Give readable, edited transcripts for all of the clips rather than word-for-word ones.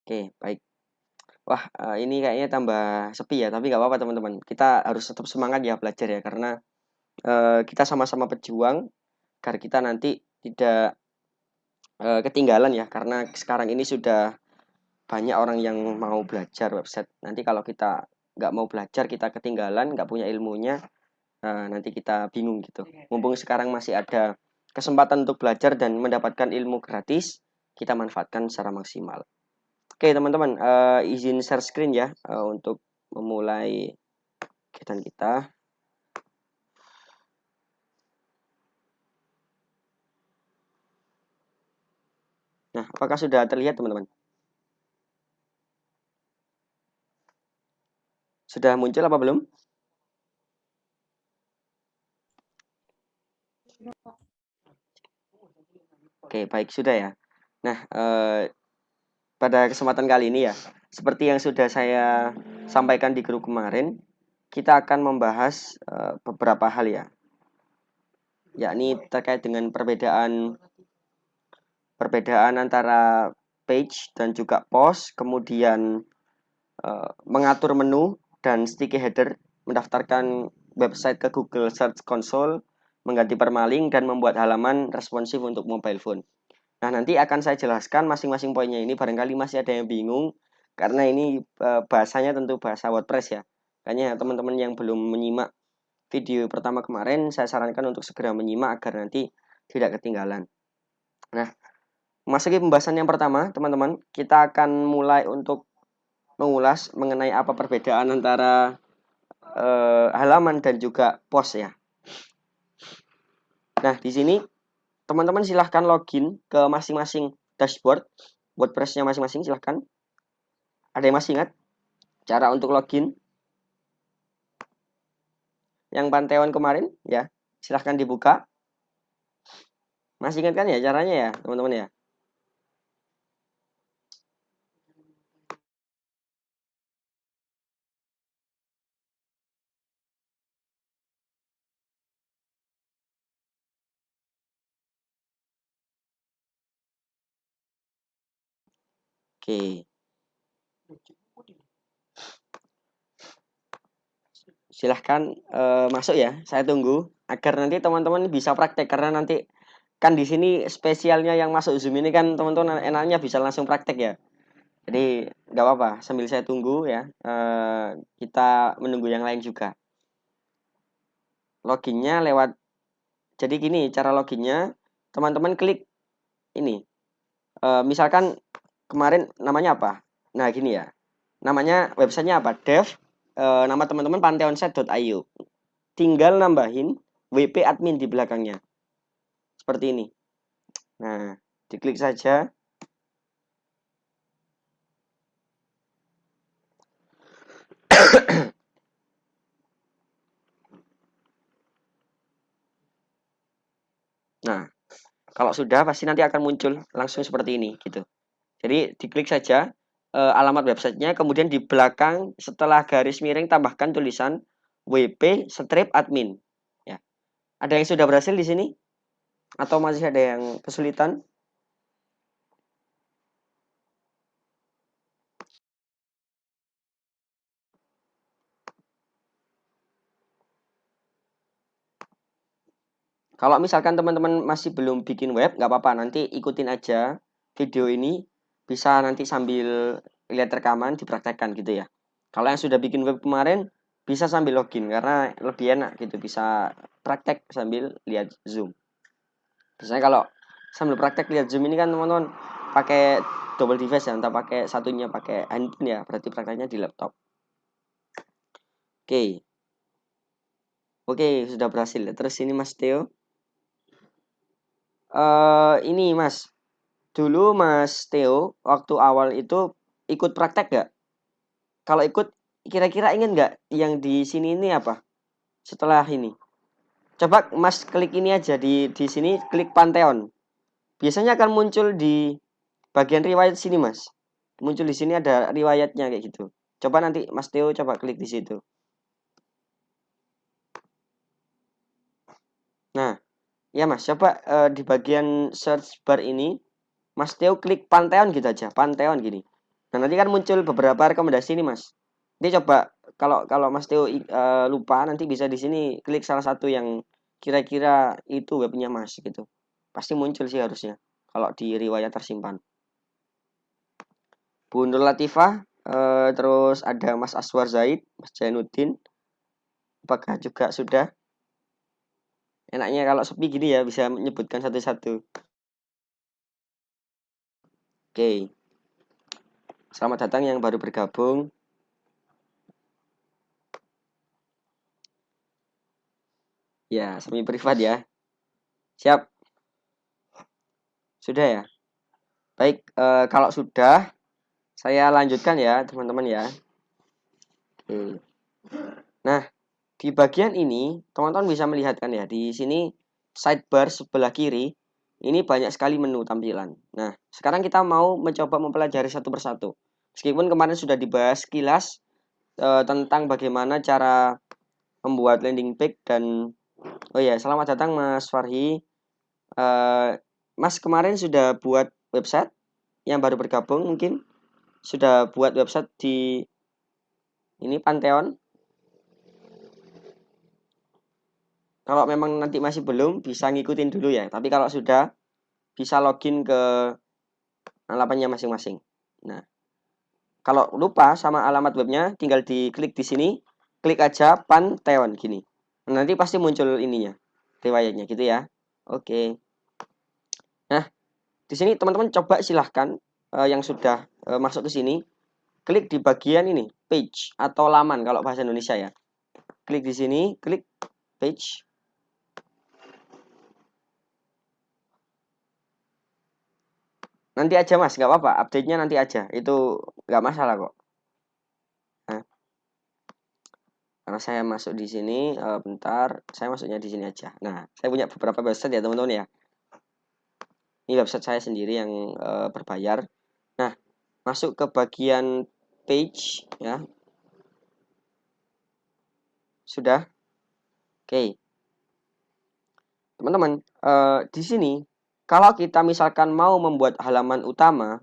Oke, baik. Wah, ini kayaknya tambah sepi ya, tapi nggak apa-apa teman-teman. Kita harus tetap semangat ya belajar ya, karena kita sama-sama pejuang agar kita nanti tidak ketinggalan ya, karena sekarang ini sudah banyak orang yang mau belajar website. Nanti kalau kita nggak mau belajar, kita ketinggalan, nggak punya ilmunya, nanti kita bingung gitu. Mumpung sekarang masih ada kesempatan untuk belajar dan mendapatkan ilmu gratis, kita manfaatkan secara maksimal. Oke teman-teman, izin share screen ya untuk memulai kegiatan kita. Nah, apakah sudah terlihat teman-teman? Sudah muncul apa belum? Oke, baik sudah ya. Nah, pada kesempatan kali ini ya, seperti yang sudah saya sampaikan di grup kemarin, kita akan membahas beberapa hal ya, yakni terkait dengan perbedaan antara page dan juga post, kemudian mengatur menu dan sticky header, mendaftarkan website ke Google Search Console, mengganti permalink, dan membuat halaman responsif untuk mobile phone. Nah, nanti akan saya jelaskan masing-masing poinnya ini. Barangkali masih ada yang bingung, karena ini bahasanya tentu bahasa WordPress ya. Makanya teman-teman yang belum menyimak video pertama kemarin, saya sarankan untuk segera menyimak agar nanti tidak ketinggalan. Nah, memasuki pembahasan yang pertama, teman-teman, kita akan mulai untuk mengulas mengenai apa perbedaan antara halaman dan juga post ya. Nah, di sini teman-teman silahkan login ke masing-masing dashboard WordPress-nya masing-masing, silahkan. Ada yang masih ingat cara untuk login yang Pantheon kemarin ya? Silahkan dibuka. Masih ingat kan ya caranya ya, teman-teman ya? Oke. Silahkan masuk ya. Saya tunggu agar nanti teman-teman bisa praktek, karena nanti kan di sini spesialnya yang masuk Zoom ini kan teman-teman enaknya bisa langsung praktek ya. Jadi nggak apa-apa, sambil saya tunggu ya, kita menunggu yang lain juga. Loginnya lewat, jadi gini cara loginnya, teman-teman klik ini. Misalkan kemarin namanya apa? Nah gini ya, namanya websitenya apa? Dev, nama teman-teman pantheonset.io. Tinggal nambahin WP admin di belakangnya. Seperti ini. Nah, diklik saja. Nah, kalau sudah pasti nanti akan muncul langsung seperti ini gitu. Jadi diklik saja alamat websitenya, kemudian di belakang setelah garis miring tambahkan tulisan WP strip admin. Ya. Ada yang sudah berhasil di sini? Atau masih ada yang kesulitan? Kalau misalkan teman-teman masih belum bikin web, nggak apa-apa, nanti ikutin aja video ini, bisa nanti sambil lihat rekaman dipraktekkan gitu ya. Kalau yang sudah bikin web kemarin, bisa sambil login karena lebih enak gitu, bisa praktek sambil lihat Zoom. Biasanya kalau sambil praktek lihat Zoom ini kan teman-teman pakai double device ya, entah pakai satunya pakai handphone ya, berarti prakteknya di laptop. Oke, oke sudah berhasil. Terus ini Mas Theo, ini Mas, dulu Mas Theo waktu awal itu ikut praktek nggak? Kalau ikut, kira-kira ingin nggak yang di sini ini apa? Setelah ini, coba Mas klik ini aja di sini, klik Pantheon. Biasanya akan muncul di bagian riwayat sini Mas. Muncul di sini ada riwayatnya kayak gitu. Coba nanti Mas Theo coba klik di situ. Nah, ya Mas, coba di bagian search bar ini Mas Theo klik Pantheon gitu aja, Pantheon gini. Nah, nanti kan muncul beberapa rekomendasi nih, Mas. Nanti coba kalau Mas Teo lupa, nanti bisa di sini klik salah satu yang kira-kira itu webnya Mas gitu. Pasti muncul sih harusnya kalau di riwayat tersimpan. Bu Nur Latifah, terus ada Mas Aswar Zaid, Mas Jainuddin. Apakah juga sudah? Enaknya kalau sepi gini ya bisa menyebutkan satu-satu. Oke. Selamat datang yang baru bergabung. Ya, semi privat ya. Siap. Sudah ya? Baik, kalau sudah saya lanjutkan ya, teman-teman ya. Oke. Nah, di bagian ini teman-teman bisa melihat kan ya, di sini sidebar sebelah kiri ini banyak sekali menu tampilan. Nah, sekarang kita mau mencoba mempelajari satu persatu. Meskipun kemarin sudah dibahas sekilas tentang bagaimana cara membuat landing page dan oh ya, selamat datang Mas Farhi. Mas kemarin sudah buat website yang baru bergabung mungkin sudah buat website di ini Pantheon. Kalau memang nanti masih belum bisa ngikutin dulu ya. Tapi kalau sudah bisa login ke alamatnya masing-masing. Nah, kalau lupa sama alamat webnya tinggal diklik di sini, klik aja Pantheon gini. Nanti pasti muncul ininya, riwayatnya gitu ya. Oke. Nah, di sini teman-teman coba silahkan yang sudah masuk ke sini, klik di bagian ini, page atau laman kalau bahasa Indonesia ya. Klik di sini, klik page. Nanti aja Mas, nggak apa-apa, update-nya nanti aja. Itu nggak masalah kok. Nah, karena saya masuk di sini, bentar, saya masuknya di sini aja. Nah, saya punya beberapa website ya teman-teman ya. Ini website saya sendiri yang berbayar. Nah, masuk ke bagian page ya. Sudah? Oke. Teman-teman, di sini kalau kita misalkan mau membuat halaman utama,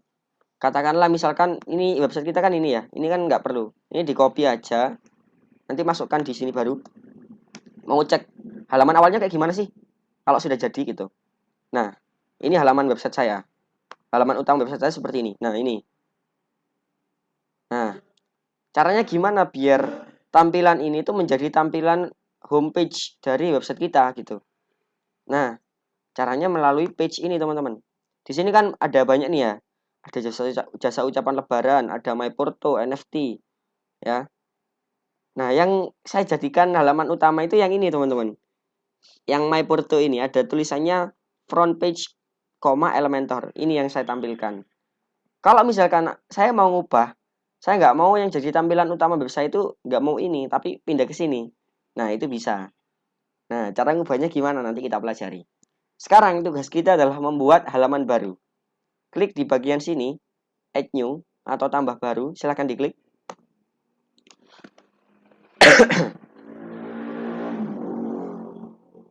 katakanlah misalkan ini website kita kan ini ya. Ini kan nggak perlu. Ini di copy aja. Nanti masukkan di sini baru. Mau cek halaman awalnya kayak gimana sih? Kalau sudah jadi gitu. Nah, ini halaman website saya. Halaman utama website saya seperti ini. Nah, ini. Nah, caranya gimana biar tampilan ini tuh menjadi tampilan homepage dari website kita gitu. Nah, caranya melalui page ini teman-teman. Di sini kan ada banyak nih ya. Ada jasa ucapan lebaran, ada MyPorto, NFT, ya. Nah, yang saya jadikan halaman utama itu yang ini teman-teman. Yang MyPorto ini ada tulisannya front page, Elementor. Ini yang saya tampilkan. Kalau misalkan saya mau ngubah, saya nggak mau yang jadi tampilan utama website itu nggak mau ini, tapi pindah ke sini. Nah, itu bisa. Nah, cara ngubahnya gimana nanti kita pelajari. Sekarang tugas kita adalah membuat halaman baru. Klik di bagian sini, add new atau tambah baru, silahkan diklik.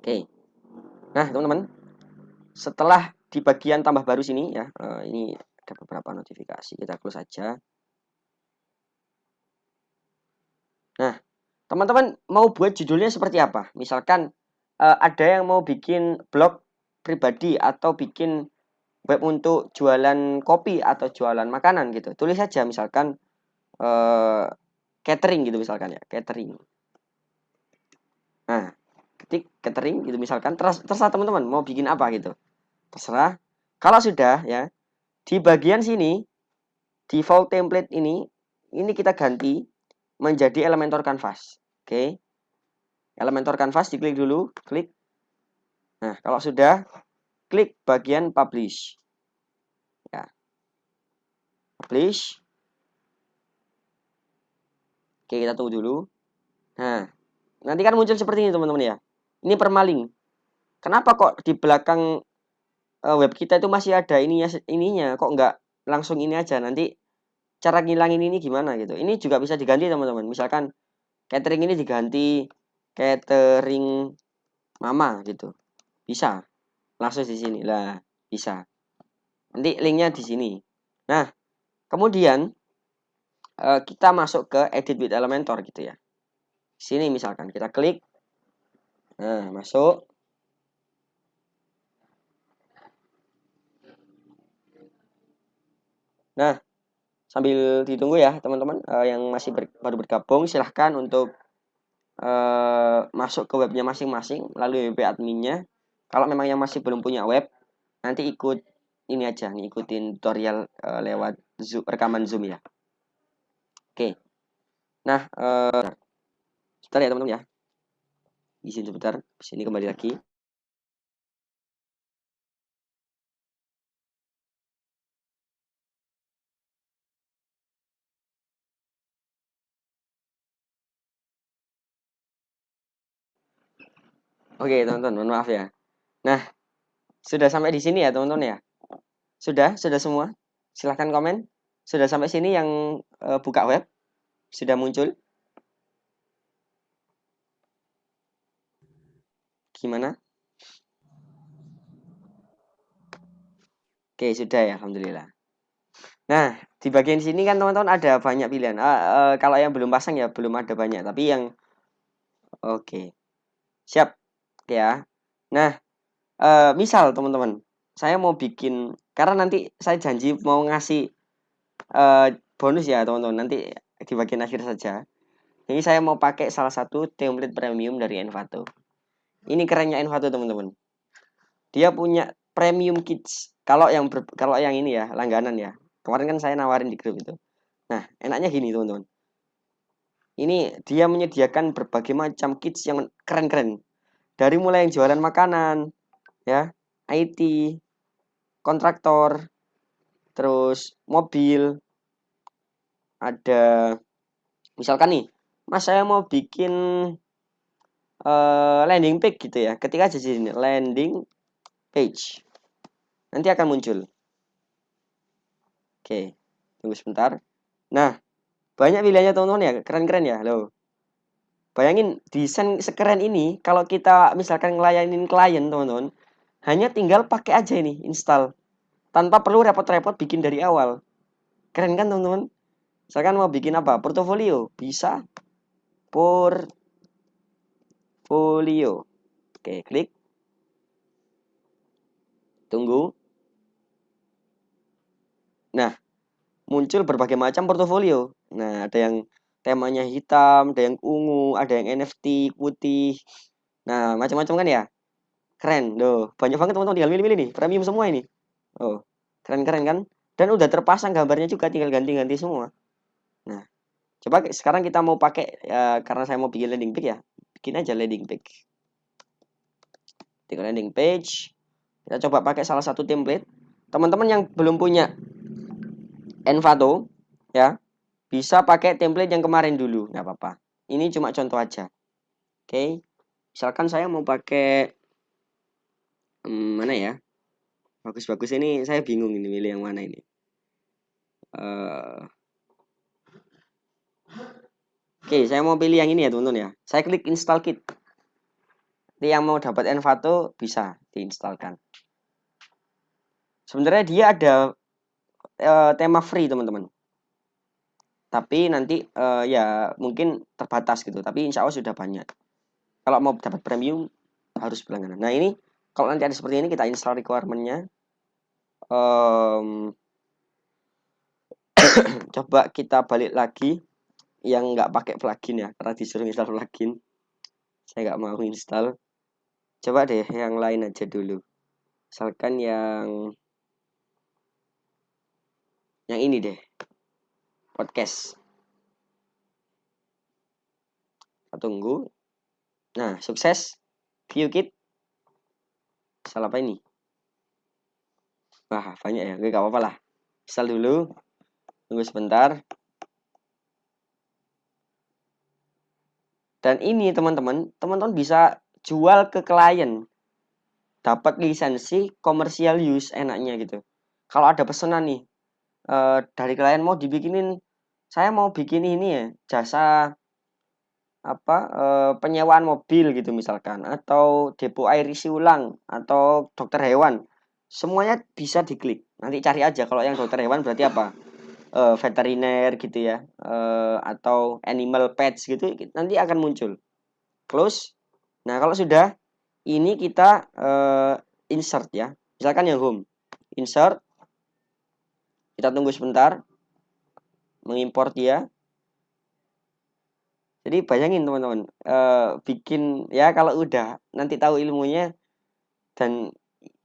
Oke. Nah, teman-teman, setelah di bagian tambah baru sini ya, ini ada beberapa notifikasi, kita close saja. Nah, teman-teman mau buat judulnya seperti apa? Misalkan ada yang mau bikin blog pribadi atau bikin web untuk jualan kopi atau jualan makanan gitu. Tulis saja misalkan catering gitu misalkan ya, catering. Nah, ketik catering gitu misalkan, terserah teman-teman mau bikin apa gitu. Terserah. Kalau sudah ya, di bagian sini default template ini kita ganti menjadi Elementor Canvas. Oke. Elementor Canvas diklik dulu, klik. Nah, kalau sudah, klik bagian publish. Ya. Publish. Oke, kita tunggu dulu. Nah, nanti kan muncul seperti ini teman-teman ya. Ini permaling. Kenapa kok di belakang web kita itu masih ada ininya kok nggak langsung ini aja? Nanti cara ngilangin ini gimana gitu. Ini juga bisa diganti teman-teman. Misalkan catering ini diganti catering mama gitu. Bisa. Langsung di sini. Lah, bisa. Nanti linknya di sini. Nah, kemudian kita masuk ke edit with Elementor gitu ya. Sini misalkan kita klik, nah masuk. Nah, sambil ditunggu ya teman-teman yang masih baru bergabung, silahkan untuk masuk ke webnya masing-masing melalui web adminnya. Kalau memang yang masih belum punya web, nanti ikut ini aja, ngikutin tutorial lewat Zoom, rekaman Zoom ya. Oke. Nah, sebentar ya teman-teman ya. Izin sebentar, sini kembali lagi. Oke, teman-teman, mohon maaf ya. Nah, sudah sampai di sini ya, teman-teman ya. Sudah semua. Silahkan komen. Sudah sampai sini yang buka web, sudah muncul. Gimana? Oke, sudah ya, alhamdulillah. Nah, di bagian sini kan teman-teman ada banyak pilihan. Kalau yang belum pasang ya belum ada banyak, tapi yang oke. Siap ya. Nah, misal teman-teman, saya mau bikin karena nanti saya janji mau ngasih bonus ya teman-teman, nanti di bagian akhir saja. Jadi saya mau pakai salah satu template premium dari Envato. Ini kerennya Envato teman-teman. Dia punya premium kits. Kalau yang ini ya langganan ya. Kemarin kan saya nawarin di grup itu. Nah, enaknya gini teman-teman. Ini dia menyediakan berbagai macam kits yang keren-keren. Dari mulai yang jualan makanan, ya, IT, kontraktor, terus mobil, ada misalkan nih, Mas saya mau bikin landing page gitu ya. Ketika aja di sini landing page. Nanti akan muncul. Oke, tunggu sebentar. Nah, banyak pilihannya teman-teman ya, keren-keren ya. Loh. Bayangin desain sekeren ini kalau kita misalkan ngelayanin klien teman-teman, hanya tinggal pakai aja ini install tanpa perlu repot-repot bikin dari awal. Keren kan teman-teman? Misalkan mau bikin apa? Portofolio, bisa. Portfolio. Oke, klik. Tunggu. Nah, muncul berbagai macam portofolio. Nah, ada yang temanya hitam, ada yang ungu, ada yang NFT putih. Nah, macam-macam kan ya? Keren, loh. Banyak banget teman-teman, tinggal milih-milih nih. Premium semua ini. Oh, keren-keren kan? Dan udah terpasang gambarnya juga, tinggal ganti-ganti semua. Nah, coba sekarang kita mau pakai karena saya mau bikin landing page ya. Bikin aja landing page. Tinggal landing page. Kita coba pakai salah satu template. Teman-teman yang belum punya Envato ya, bisa pakai template yang kemarin dulu, nggak apa-apa. Ini cuma contoh aja. Oke. Misalkan saya mau pakai mana ya? Bagus-bagus ini saya bingung ini milih yang mana ini. Oke, saya mau pilih yang ini ya teman-teman ya. Saya klik install kit. Nanti yang mau dapat Envato bisa diinstalkan. Sebenarnya dia ada tema free teman-teman. Tapi nanti ya mungkin terbatas gitu. Tapi insya Allah sudah banyak. Kalau mau dapat premium harus berlangganan. Nah ini kalau nanti ada seperti ini kita install requirement-nya. Coba kita balik lagi yang nggak pakai plugin ya, karena disuruh install plugin. Saya nggak mau install. Coba deh yang lain aja dulu. Misalkan yang ini deh. Podcast. Kita tunggu. Nah, sukses. View kit. Salah apa ini? Wah, banyak ya. Oke, gak apa-apa lah. Install dulu. Tunggu sebentar. Dan ini teman-teman bisa jual ke klien. Dapat lisensi komersial use enaknya gitu. Kalau ada pesanan nih dari klien mau dibikinin, saya mau bikin ini ya, jasa apa penyewaan mobil gitu misalkan, atau depo air isi ulang, atau dokter hewan. Semuanya bisa diklik. Nanti cari aja kalau yang dokter hewan berarti apa? veteriner gitu ya, atau animal pets gitu, nanti akan muncul. Close. Nah, kalau sudah, ini kita insert ya. Misalkan yang home. Insert. Kita tunggu sebentar. Mengimport dia. Jadi bayangin teman-teman, bikin ya kalau udah nanti tahu ilmunya dan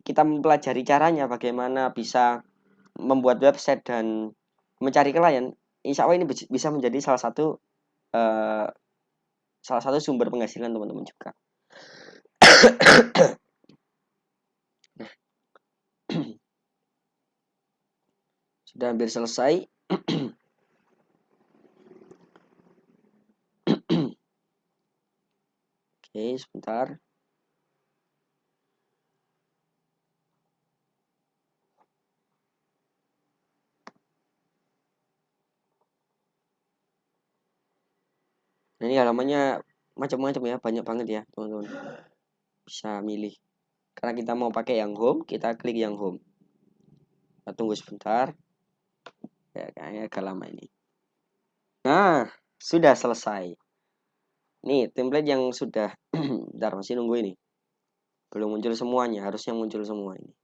kita mempelajari caranya bagaimana bisa membuat website dan mencari klien, insya Allah ini bisa menjadi eh, salah satu sumber penghasilan teman-teman juga. Sudah hampir selesai. Oke, sebentar. Nah, ini halamannya macam-macam ya, banyak banget ya, teman-teman. Bisa milih. Karena kita mau pakai yang home, kita klik yang home. Kita tunggu sebentar. Ya, kayaknya agak lama ini. Nah, sudah selesai. Nih, template yang sudah bentar masih nunggu ini. Belum muncul semuanya, harusnya muncul semua ini.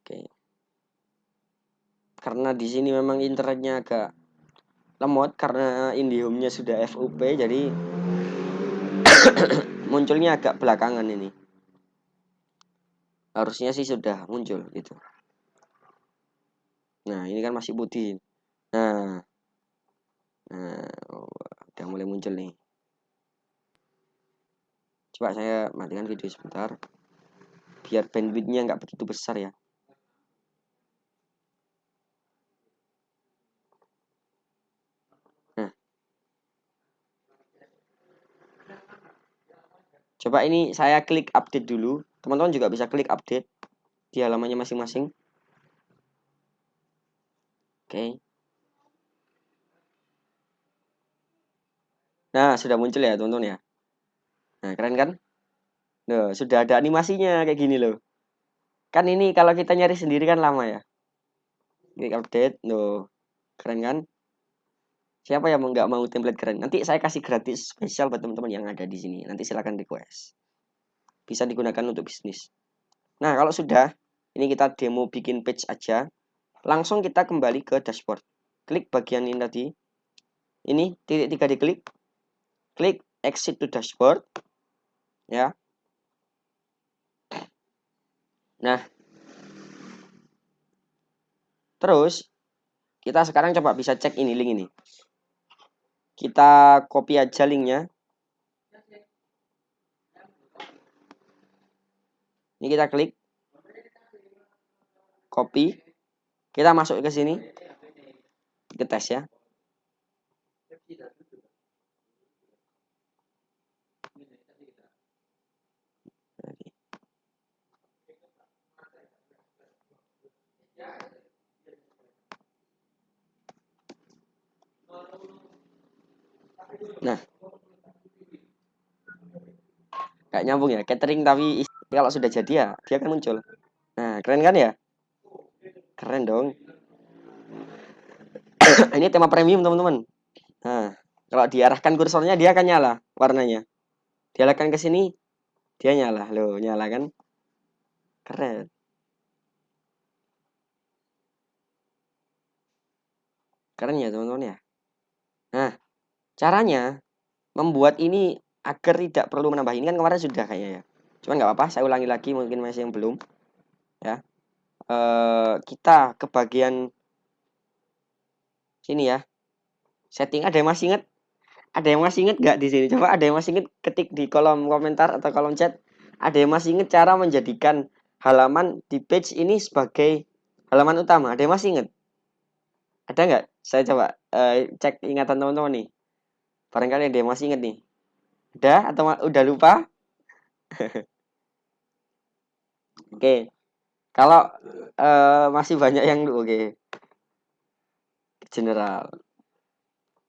Oke. Karena di sini memang internetnya agak lemot karena IndiHome-nya sudah FUP, jadi munculnya agak belakangan ini. Harusnya sih sudah muncul gitu. Nah, ini kan masih putih. Nah, udah mulai muncul nih. Coba saya matikan video sebentar. Biar bandwidth-nya nggak begitu besar ya. Nah, coba ini saya klik update dulu. Teman-teman juga bisa klik update di halamannya masing-masing. Oke. Nah, sudah muncul ya teman-teman ya. Nah, keren kan? Nah, sudah ada animasinya kayak gini loh. Kan ini kalau kita nyari sendiri kan lama ya. Klik update. Loh, keren kan? Siapa yang nggak mau template keren? Nanti saya kasih gratis spesial buat teman-teman yang ada di sini. Nanti silakan request. Bisa digunakan untuk bisnis. Nah, kalau sudah, ini kita demo bikin page aja. Langsung kita kembali ke dashboard. Klik bagian ini tadi. Ini titik 3 diklik. Klik exit to dashboard. Ya. Nah, terus kita sekarang coba bisa cek ini link ini. Kita copy aja linknya. Ini kita klik. Copy. Kita masuk ke sini. Ke tes ya. Nah, kayak nyambung ya. Catering tapi kalau sudah jadi ya dia akan muncul. Nah, keren kan ya? Keren dong. Ini tema premium teman-teman. Nah, kalau diarahkan kursornya dia akan nyala warnanya. Diarahkan ke sini dia nyala. Loh, nyala kan? Keren. Keren ya teman-teman ya. Nah, caranya membuat ini agar tidak perlu menambah. Ini kan kemarin sudah kayaknya ya. Cuman nggak apa-apa, saya ulangi lagi mungkin masih yang belum. Ya, kita ke bagian sini ya. Setting, ada yang masih ingat? Ada yang masih ingat nggak di sini? Coba ada yang masih ingat, ketik di kolom komentar atau kolom chat. Ada yang masih ingat cara menjadikan halaman di page ini sebagai halaman utama? Ada yang masih ingat? Ada nggak? Saya coba cek ingatan teman-teman nih. Barangkali ada yang masih ingat nih. Udah atau udah lupa? Oke. Kalau masih banyak yang oke. General.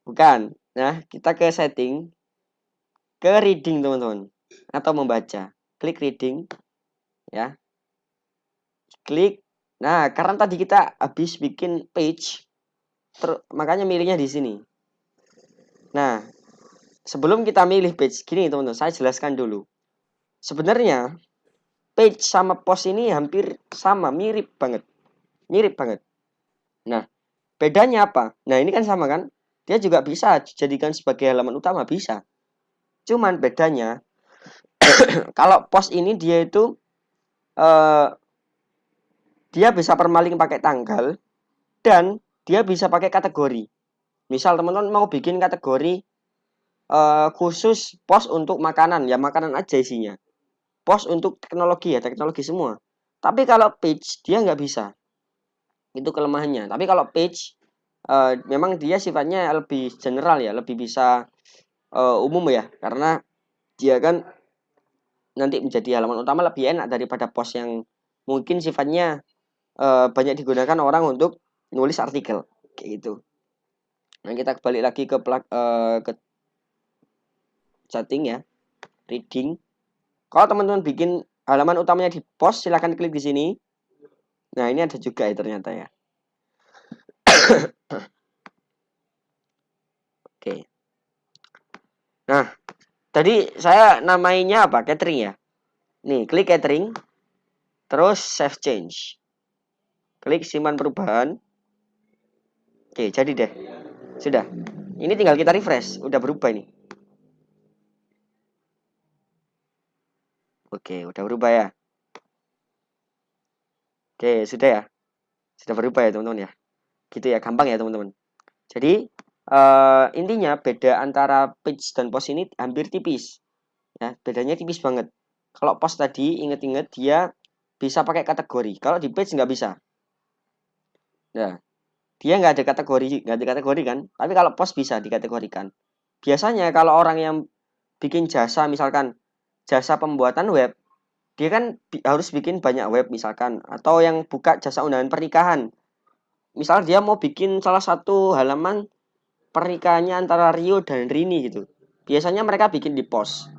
Bukan. Nah, kita ke setting, ke reading teman-teman, atau membaca. Klik reading ya. Klik Nah, karena tadi kita habis bikin page, makanya milihnya di sini. Nah, sebelum kita milih page, gini teman-teman, saya jelaskan dulu. Sebenarnya page sama post ini hampir sama, mirip banget. Mirip banget. Nah, bedanya apa? Nah, ini kan sama kan? Dia juga bisa dijadikan sebagai halaman utama, bisa. Cuman bedanya, kalau post ini dia itu eh, dia bisa permaling pakai tanggal dan dia bisa pakai kategori. Misal teman-teman mau bikin kategori khusus post untuk makanan, ya makanan aja isinya. Post untuk teknologi ya teknologi semua. Tapi kalau page dia nggak bisa. Itu kelemahannya. Tapi kalau page memang dia sifatnya lebih general ya, lebih bisa umum ya, karena dia kan nanti menjadi halaman utama lebih enak daripada post yang mungkin sifatnya banyak digunakan orang untuk nulis artikel kayak gitu. Nah, kita balik lagi ke chatting ya, reading. Kalau teman-teman bikin halaman utamanya di post, silahkan klik di sini. Nah, ini ada juga ya ternyata ya. Oke. Nah, tadi saya namainya apa? Catering ya. Nih, klik catering, terus save change. Klik simpan perubahan. Oke, jadi deh. Sudah. Ini tinggal kita refresh, udah berubah ini. Oke, udah berubah ya. Oke, sudah ya. Sudah berubah ya, teman-teman ya. Gitu ya, gampang ya, teman-teman. Jadi, intinya beda antara page dan post ini hampir tipis. Ya, bedanya tipis banget. Kalau post tadi, inget-inget dia bisa pakai kategori. Kalau di page nggak bisa. Nah, dia nggak ada kategori kan. Tapi kalau post bisa dikategorikan. Biasanya kalau orang yang bikin jasa, misalkan jasa pembuatan web, dia kan harus bikin banyak web misalkan. Atau yang buka jasa undangan pernikahan. Misal dia mau bikin salah satu halaman pernikahannya antara Rio dan Rini gitu. Biasanya mereka bikin di post.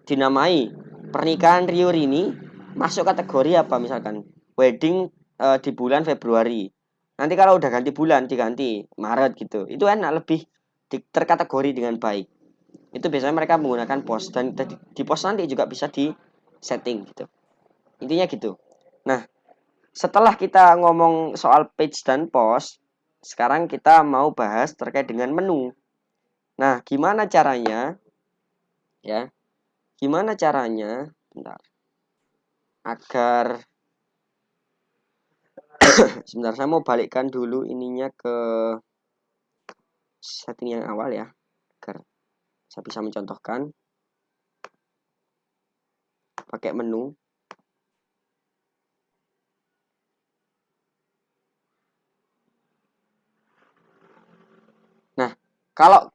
Dinamai pernikahan Rio Rini masuk kategori apa misalkan wedding di bulan Februari. Nanti kalau udah ganti bulan diganti Maret gitu. Itu enak lebih terkategori dengan baik. Itu biasanya mereka menggunakan post dan di post nanti juga bisa di setting gitu. Intinya gitu. Nah, setelah kita ngomong soal page dan post, sekarang kita mau bahas terkait dengan menu. Nah, gimana caranya ya? Gimana caranya? Bentar. Agar sebentar saya mau balikkan dulu ininya ke setting yang awal ya, agar saya bisa mencontohkan pakai menu. Nah, kalau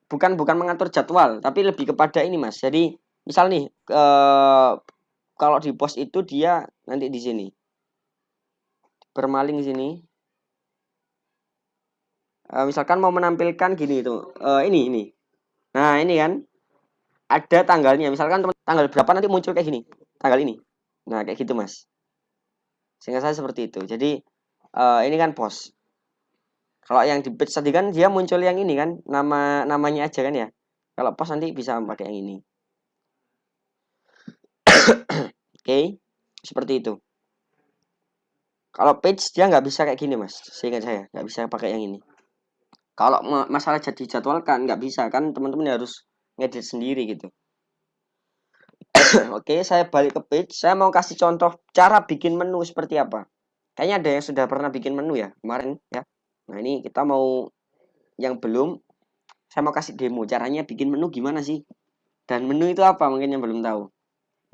bukan mengatur jadwal, tapi lebih kepada ini Mas. Jadi, misal nih kalau di post itu dia nanti di sini bermaling di sini. Misalkan mau menampilkan gini itu, ini. Nah, ini kan ada tanggalnya. Misalkan teman tanggal berapa nanti muncul kayak gini, tanggal ini. Nah, kayak gitu Mas. Sehingga saya seperti itu. Jadi ini kan post. Kalau yang di page tadi kan dia muncul yang ini kan, namanya aja kan ya. Kalau post nanti bisa pakai yang ini. Oke, seperti itu. Kalau page dia nggak bisa kayak gini Mas. Seingat saya nggak bisa pakai yang ini. Kalau masalah jadi jadwalkan nggak bisa kan teman-teman harus ngedit sendiri gitu. Oke, saya balik ke page. Saya mau kasih contoh cara bikin menu seperti apa. Kayaknya ada yang sudah pernah bikin menu ya kemarin ya. Nah ini kita mau yang belum, saya mau kasih demo caranya bikin menu gimana sih. Dan menu itu apa mungkin yang belum tahu.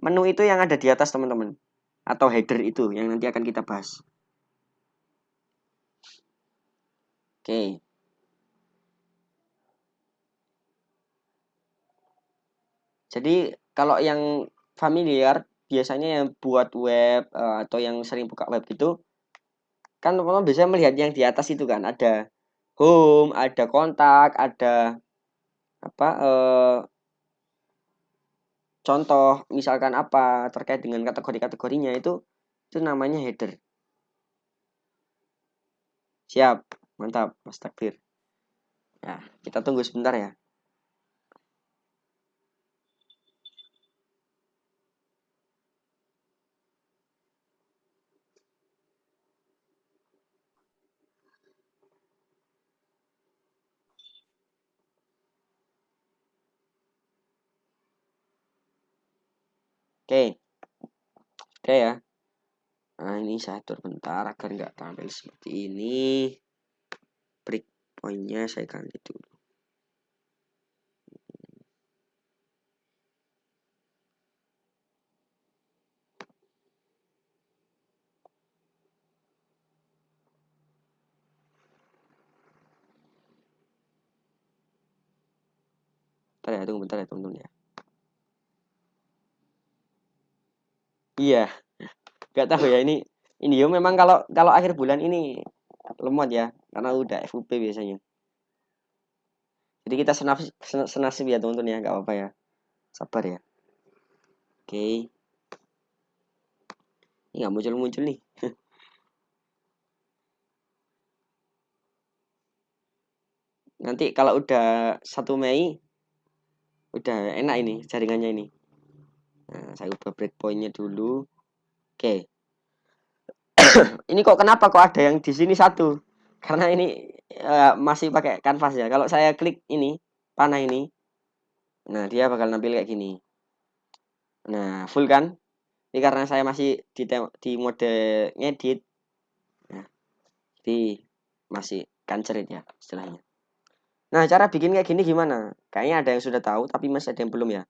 Menu itu yang ada di atas teman-teman. Atau header itu yang nanti akan kita bahas. Oke. Jadi kalau yang familiar biasanya yang buat web atau yang sering buka web itu kan teman-teman biasanya melihat yang di atas itu kan ada home, ada kontak, ada apa contoh misalkan apa terkait dengan kategori-kategorinya itu namanya header. Siap, mantap, Mas Takdir. Nah, kita tunggu sebentar ya. Oke, oke ya. Nah, ini saya atur bentar agar nggak tampil seperti ini. Breakpointnya saya ganti dulu. Bentar ya, tunggu bentar ya teman-teman ya. Iya, nggak tahu ya ini yo memang kalau kalau akhir bulan ini lemot ya karena udah FUP biasanya. Jadi kita senasib ya teman-teman ya, nggak apa-apa ya. Sabar ya. Oke, ini nggak muncul-muncul nih. Nanti kalau udah 1 Mei udah enak ini jaringannya ini. Nah, saya ubah breakpointnya dulu. Oke, ini kok kenapa kok ada yang di sini satu? Karena ini masih pakai kanvas ya. Kalau saya klik ini panah ini, nah dia bakal nampil kayak gini. Nah, full kan? Ini karena saya masih di mode ngedit. Nah, jadi masih kancerit ya istilahnya. Nah, cara bikin kayak gini gimana? Kayaknya ada yang sudah tahu, tapi masih ada yang belum ya.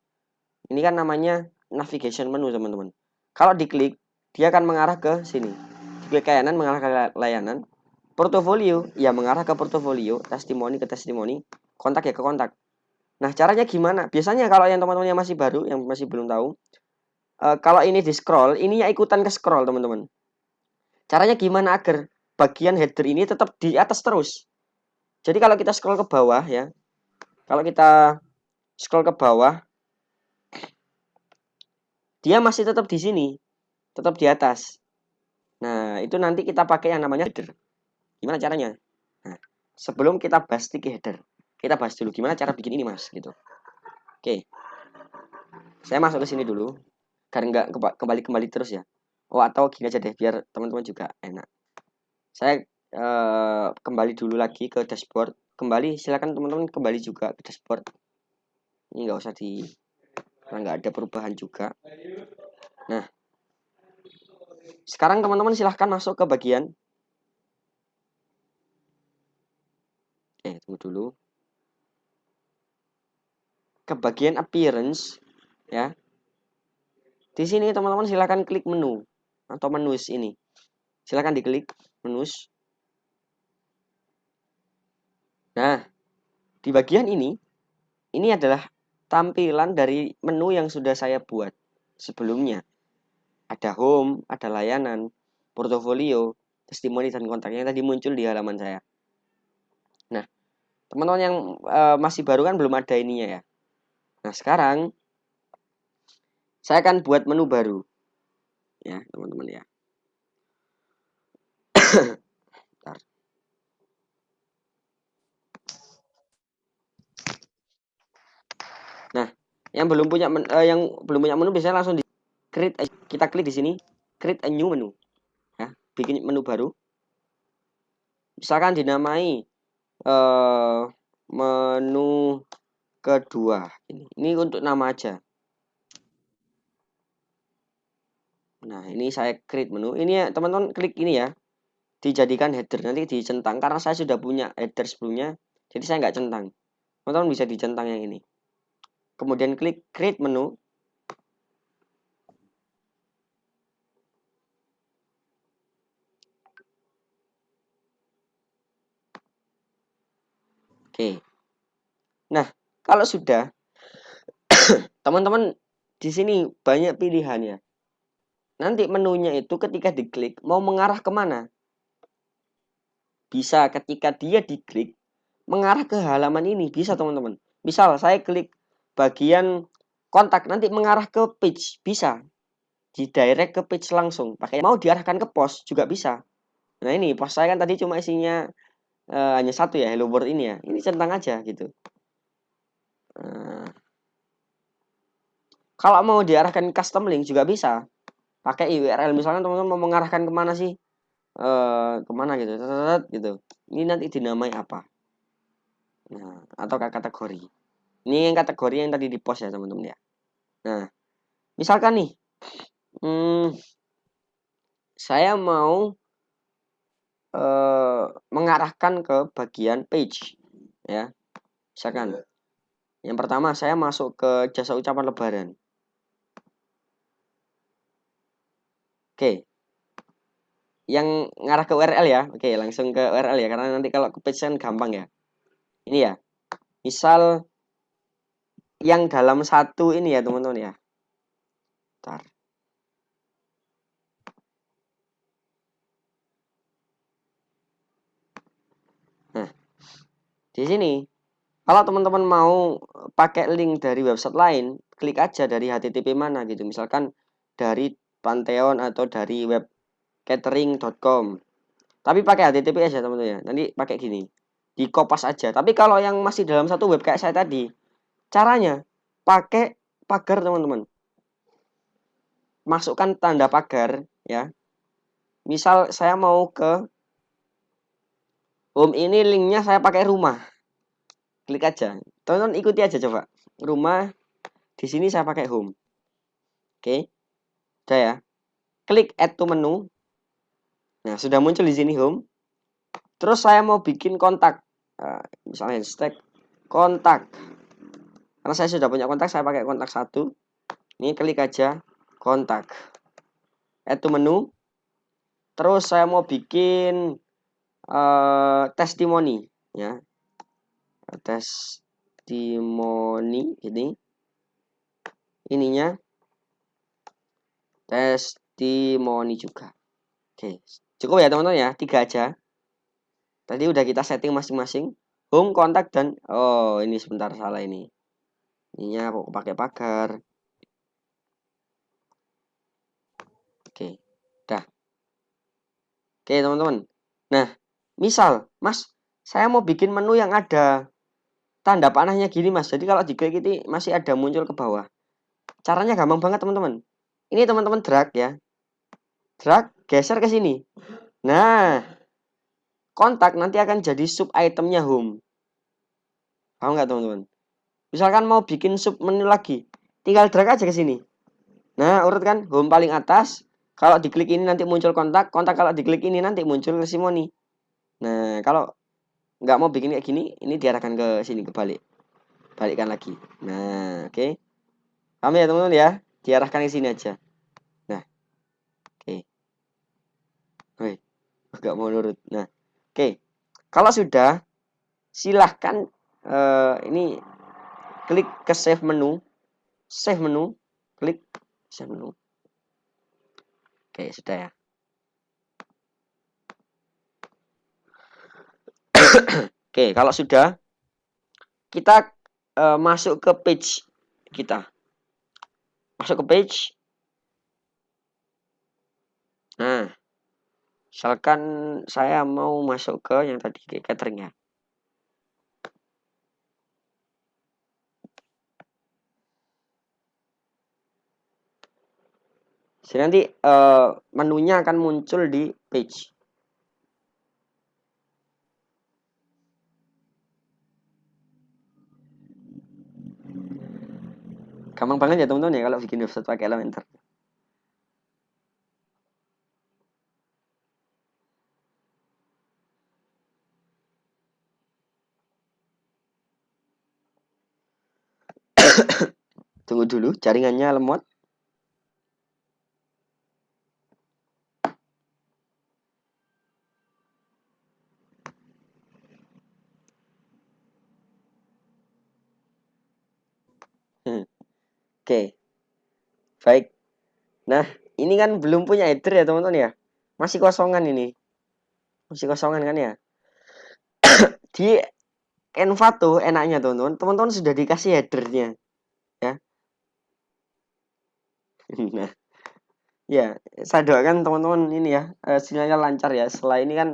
Ini kan namanya navigation menu, teman-teman. Kalau diklik, dia akan mengarah ke sini. Diklik kanan mengarah ke layanan. Portofolio, ya mengarah ke portofolio. Testimoni ke testimoni. Kontak ya ke kontak. Nah, caranya gimana? Biasanya kalau yang teman-teman yang masih baru, yang masih belum tahu, kalau ini di scroll, ininya ikutan ke scroll, teman-teman. Caranya gimana agar bagian header ini tetap di atas terus? Jadi kalau kita scroll ke bawah ya, kalau kita scroll ke bawah, dia masih tetap di sini, tetap di atas. Nah, itu nanti kita pakai yang namanya header. Gimana caranya? Nah, sebelum kita bahas sticky header, kita bahas dulu gimana cara bikin ini, Mas, gitu. Oke, saya masuk ke sini dulu, karena nggak kembali terus ya. Oh, atau gini aja deh, biar teman-teman juga enak. Saya kembali dulu lagi ke dashboard. Kembali, silakan teman-teman kembali juga ke dashboard. Ini nggak usah karena nggak ada perubahan juga. Nah, sekarang teman-teman silahkan masuk ke bagian. Tunggu dulu. Ke bagian appearance, ya. Di sini teman-teman silahkan klik menu atau menus ini. Silahkan diklik menus. Nah, di bagian ini adalah tampilan dari menu yang sudah saya buat sebelumnya. Ada home, ada layanan, portofolio, testimoni, dan kontaknya tadi muncul di halaman saya. Nah, teman-teman yang masih baru kan belum ada ininya ya. Nah, sekarang saya akan buat menu baru. Ya, teman-teman ya. Bentar. Nah, yang belum punya menu biasanya langsung di create. Kita klik di sini, create a new menu. Ya, bikin menu baru. Misalkan dinamai menu kedua. Ini untuk nama aja. Nah, ini saya create menu. Ini ya, teman-teman klik ini ya. Dijadikan header, nanti dicentang. Karena saya sudah punya header sebelumnya, jadi saya nggak centang. Teman-teman bisa dicentang yang ini. Kemudian klik create menu. Oke. Nah, kalau sudah, teman-teman di sini banyak pilihannya. Nanti menunya itu ketika diklik, mau mengarah kemana? Bisa ketika dia diklik, mengarah ke halaman ini. Bisa teman-teman. Misal saya klik bagian kontak, nanti mengarah ke page. Bisa. Di direct ke page langsung. Pakai mau diarahkan ke post juga bisa. Nah ini post saya kan tadi cuma isinya hanya satu ya, hello world ini ya. Ini centang aja gitu. Nah, kalau mau diarahkan custom link juga bisa. Pakai URL misalnya teman-teman mau mengarahkan kemana sih? Kemana gitu, gitu. Ini nanti dinamai apa? Nah, atau kategori. Ini yang kategori yang tadi di post ya teman-teman ya. Nah, misalkan nih, saya mau mengarahkan ke bagian page, ya. Misalkan, yang pertama saya masuk ke jasa ucapan lebaran. Oke, yang ngarah ke URL ya. Oke, langsung ke URL ya, karena nanti kalau ke page kan gampang ya. Ini ya, misal yang dalam satu ini ya teman-teman ya. Bentar. Nah, di sini kalau teman-teman mau pakai link dari website lain, klik aja dari HTTP mana gitu. Misalkan dari Pantheon atau dari web catering.com. Tapi pakai HTTPS ya teman-teman ya. Nanti pakai gini. Di kopas aja. Tapi kalau yang masih dalam satu web kayak saya tadi, caranya pakai pagar teman-teman. Masukkan tanda pagar ya. Misal saya mau ke home ini linknya saya pakai rumah. Klik aja. Teman-teman ikuti aja coba. Rumah di sini saya pakai home. Oke. Udah ya. Klik add to menu. Nah, sudah muncul di sini home. Terus saya mau bikin kontak. Misalnya hashtag kontak. Karena saya sudah punya kontak, saya pakai kontak satu. Ini klik aja kontak. Add to menu. Terus saya mau bikin testimoni ya. Testimoni ini. Ininya testimoni juga. Oke, cukup ya teman-teman ya, 3 aja. Tadi udah kita setting masing-masing. Home, kontak, dan oh ini sebentar salah ini. Ininya kok pakai pagar. Oke, dah. Oke teman-teman. Nah, misal, Mas, saya mau bikin menu yang ada tanda panahnya gini, Mas. Jadi kalau diklik ini masih ada muncul ke bawah. Caranya gampang banget teman-teman. Ini teman-teman drag ya. Drag, geser ke sini. Nah, kontak nanti akan jadi sub itemnya home. Paham nggak teman-teman? Misalkan mau bikin sub menu lagi, tinggal drag aja ke sini. Nah, urut kan, home paling atas. Kalau diklik ini nanti muncul kontak, kontak kalau diklik ini nanti muncul testimoni. Nah, kalau nggak mau bikin kayak gini, ini diarahkan ke sini, kebalik. Balikkan lagi. Nah, oke. Paham ya teman-teman ya? Diarahkan ke sini aja. Nah, oke. Woi, nggak mau nurut. Nah, oke. Kalau sudah, silahkan ini klik ke save menu. Save menu. Klik save menu. Oke, sudah ya. Oke, kalau sudah, kita masuk ke page kita. Masuk ke page. Nah, misalkan saya mau masuk ke yang tadi catering ya. Jadi nanti menunya akan muncul di page. Gampang banget ya teman-teman ya kalau bikin website pakai Elementor. Tunggu dulu, jaringannya lemot. Oke, baik. Nah, ini kan belum punya header ya teman-teman ya. Masih kosongan ini. Masih kosongan kan ya. Di Canva tuh enaknya teman-teman. Teman-teman sudah dikasih headernya. Ya. Nah, Ya, saya doakan teman-teman ini ya, sinyalnya lancar ya. Setelah ini kan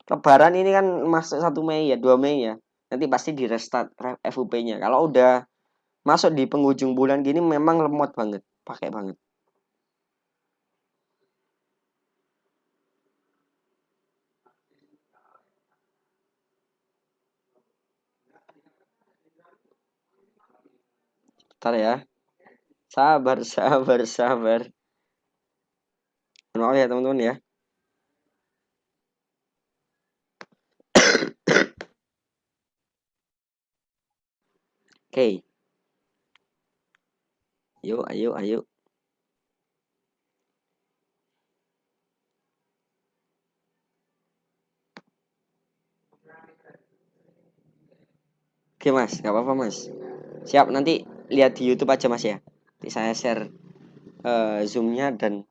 Lebaran ini kan masuk 1 Mei ya, 2 Mei ya. Nanti pasti di restart FUP-nya. Kalau udah masuk di penghujung bulan gini memang lemot banget, pakai banget. Bentar ya. Sabar, sabar, sabar. Maaf ya teman-teman ya. Oke, yuk, ayo, ayo. Oke mas, nggak apa-apa mas. Siap, nanti lihat di YouTube aja mas ya. Nanti saya share zoom-nya dan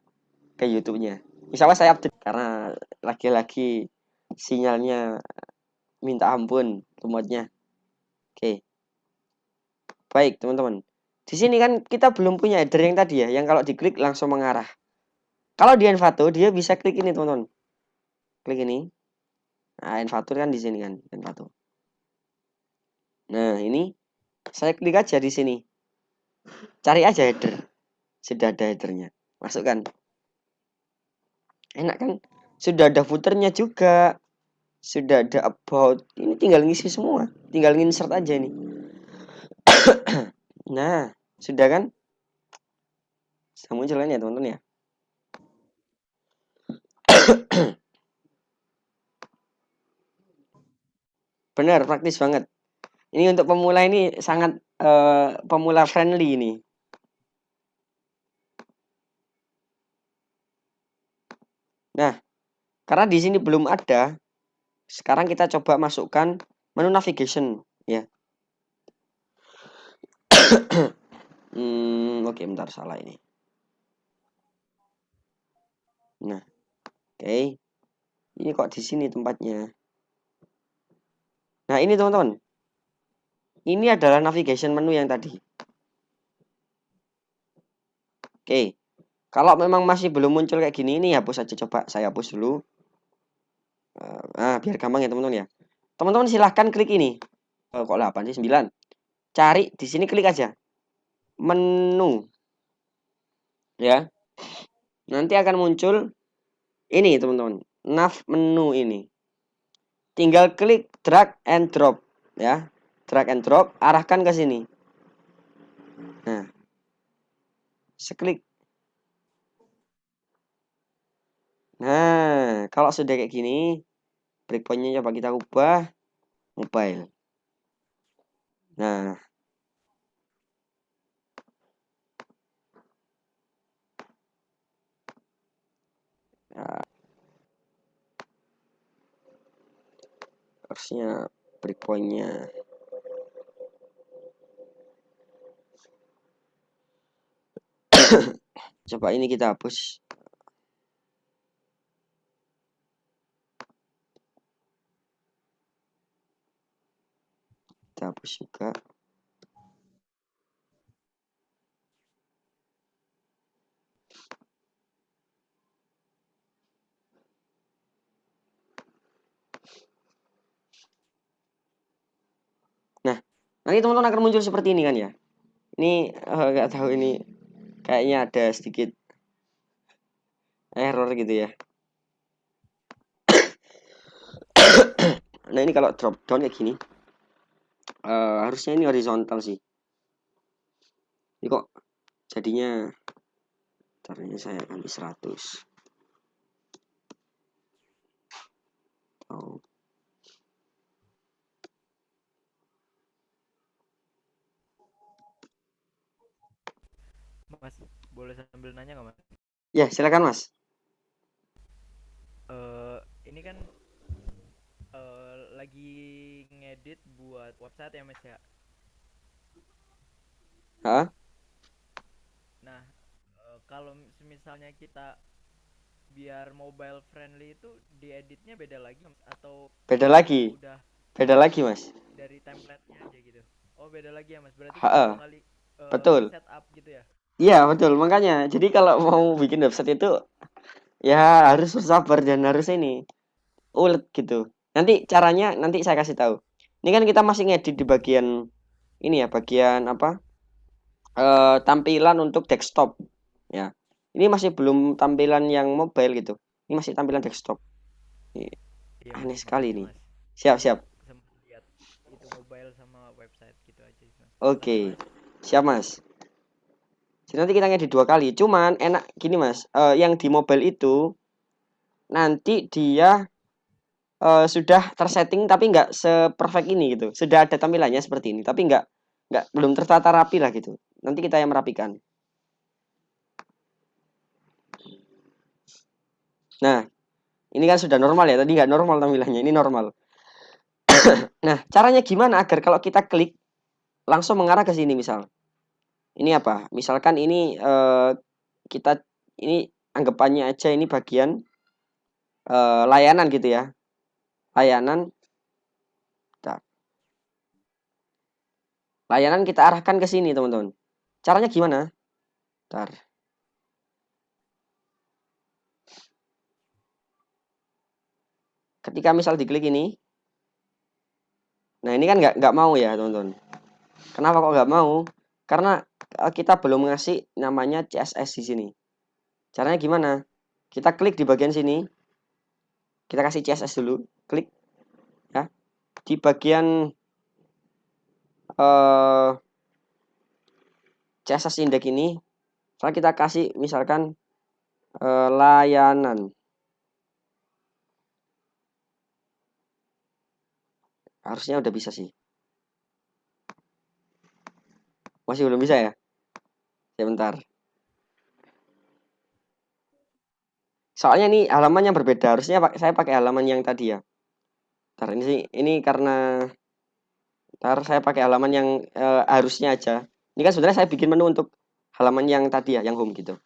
ke YouTube-nya. Insya Allah saya update karena lagi-lagi sinyalnya minta ampun lemotnya. Oke, baik teman-teman. Di sini kan kita belum punya header yang tadi ya, yang kalau diklik langsung mengarah. Kalau di Envato dia bisa klik ini teman-teman. Klik ini. Nah, Envato kan di sini kan, Envato. Nah, ini saya klik aja di sini. Cari aja header. Sudah ada headernya. Masukkan. Enak kan? Sudah ada footernya juga. Sudah ada about. Ini tinggal ngisi semua. Tinggal insert aja ini. Nah, sudah kan? Sudah muncul kan ya teman-teman ya? Benar, praktis banget. Ini untuk pemula ini sangat pemula friendly ini. Nah, karena di sini belum ada, sekarang kita coba masukkan menu navigation ya. Oke, bentar salah ini. Nah, oke. Ini kok di sini tempatnya. Nah, ini teman-teman. Ini adalah navigation menu yang tadi. Oke. Kalau memang masih belum muncul kayak gini, ini hapus aja, coba saya hapus dulu. Nah, biar gampang ya teman-teman ya. Teman-teman silahkan klik ini. Kok 8 sih? 9. Cari di sini, klik aja. Menu. Ya. Nanti akan muncul ini teman-teman. Nav menu ini. Tinggal klik drag and drop ya. Drag and drop, arahkan ke sini. Nah, seklik. Nah, kalau sudah kayak gini, breakpointnya coba kita ubah mobile. Nah, harusnya breakpointnya coba ini kita hapus. Kita hapus juga. Nah, nanti teman-teman akan muncul seperti ini kan ya. Ini nggak tahu ini kayaknya ada sedikit error gitu ya. Nah, ini kalau drop down kayak gini, harusnya ini horizontal sih. Ini kok jadinya caranya saya ganti 100. Oh. Mas, boleh sambil nanya nggak mas? Ya, silakan Mas. Eh ini kan lagi ngedit buat website ya mas ya. Hah? Nah, kalau misalnya kita biar mobile friendly itu dieditnya beda lagi mas? Atau Beda emang lagi. udah Beda lagi, Mas. dari template-nya aja gitu? Oh beda lagi ya mas. Berarti kita dua Ha, kali betul. nge-set up gitu ya? Iya, betul. Makanya, jadi kalau mau bikin website itu ya harus bersabar dan harus ini ulet gitu. Nanti caranya nanti saya kasih tahu. Ini kan kita masih ngedit di bagian ini ya, bagian apa? Tampilan untuk desktop ya. Ini masih belum tampilan yang mobile gitu. Ini masih tampilan desktop. Ini Iya mas, aneh sekali makasih ini. mas. Siap, Saya siap. sempat lihat itu mobile sama website gitu aja sih mas. Makasih Oke. mas. Siap, Mas. Jadi nanti kita ngedit dua kali. Cuman enak gini, Mas. Yang di mobile itu nanti dia sudah tersetting tapi nggak seperfect ini gitu. Sudah ada tampilannya seperti ini, tapi nggak belum tertata rapi lah gitu. Nanti kita yang merapikan. Nah, ini kan sudah normal ya. Tadi nggak normal tampilannya. Ini normal. Nah, caranya gimana agar kalau kita klik langsung mengarah ke sini misal. Ini apa? Misalkan ini kita ini anggapannya aja ini bagian layanan gitu ya. Layanan, bentar. Layanan kita arahkan ke sini teman-teman. Caranya gimana? Bentar. Ketika misal diklik ini, nah ini kan nggak mau ya teman-teman. Kenapa kok nggak mau? Karena kita belum ngasih namanya CSS di sini. Caranya gimana? Kita klik di bagian sini, kita kasih CSS dulu, klik ya. Di bagian CSS index ini, setelah kita kasih misalkan layanan, harusnya udah bisa sih. Masih belum bisa ya? Sebentar. Soalnya ini halaman yang berbeda. Harusnya saya pakai halaman yang tadi ya. Ntar ini sih, ini karena ntar saya pakai halaman yang harusnya aja. Ini kan sebenarnya saya bikin menu untuk halaman yang tadi ya, yang home gitu.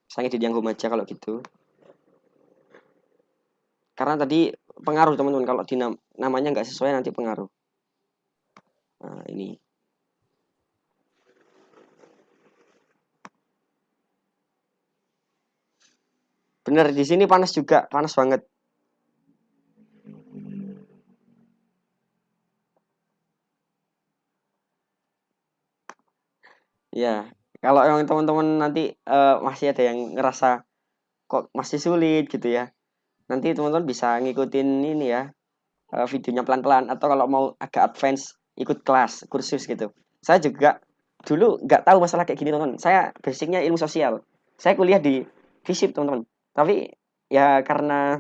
Saya edit yang home aja kalau gitu. Karena tadi pengaruh teman-teman kalau namanya nggak sesuai nanti pengaruh. Nah, ini. Bener di sini panas juga, panas banget. Ya, kalau yang teman-teman nanti masih ada yang ngerasa kok masih sulit gitu ya. Nanti teman-teman bisa ngikutin ini ya, videonya pelan-pelan atau kalau mau agak advance ikut kelas kursus gitu. Saya juga dulu nggak tahu masalah kayak gini teman-teman. Saya basicnya ilmu sosial. Saya kuliah di FISIP teman-teman. Tapi ya karena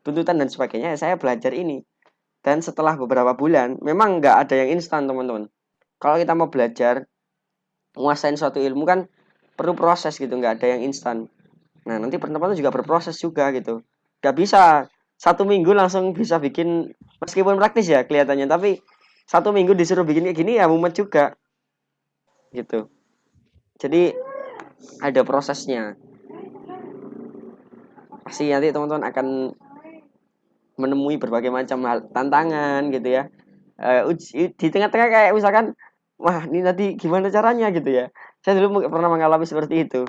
tuntutan dan sebagainya saya belajar ini. Dan setelah beberapa bulan memang nggak ada yang instan teman-teman. Kalau kita mau belajar nguasain suatu ilmu kan perlu proses gitu, nggak ada yang instan. Nah nanti teman-teman juga berproses juga gitu. Nggak bisa 1 minggu langsung bisa bikin, meskipun praktis ya kelihatannya, tapi 1 minggu disuruh bikin kayak gini ya mumet juga gitu. Jadi ada prosesnya. Pasti nanti teman-teman akan menemui berbagai macam hal tantangan gitu ya. Di tengah-tengah kayak misalkan, wah ini nanti gimana caranya gitu ya. Saya dulu pernah mengalami seperti itu.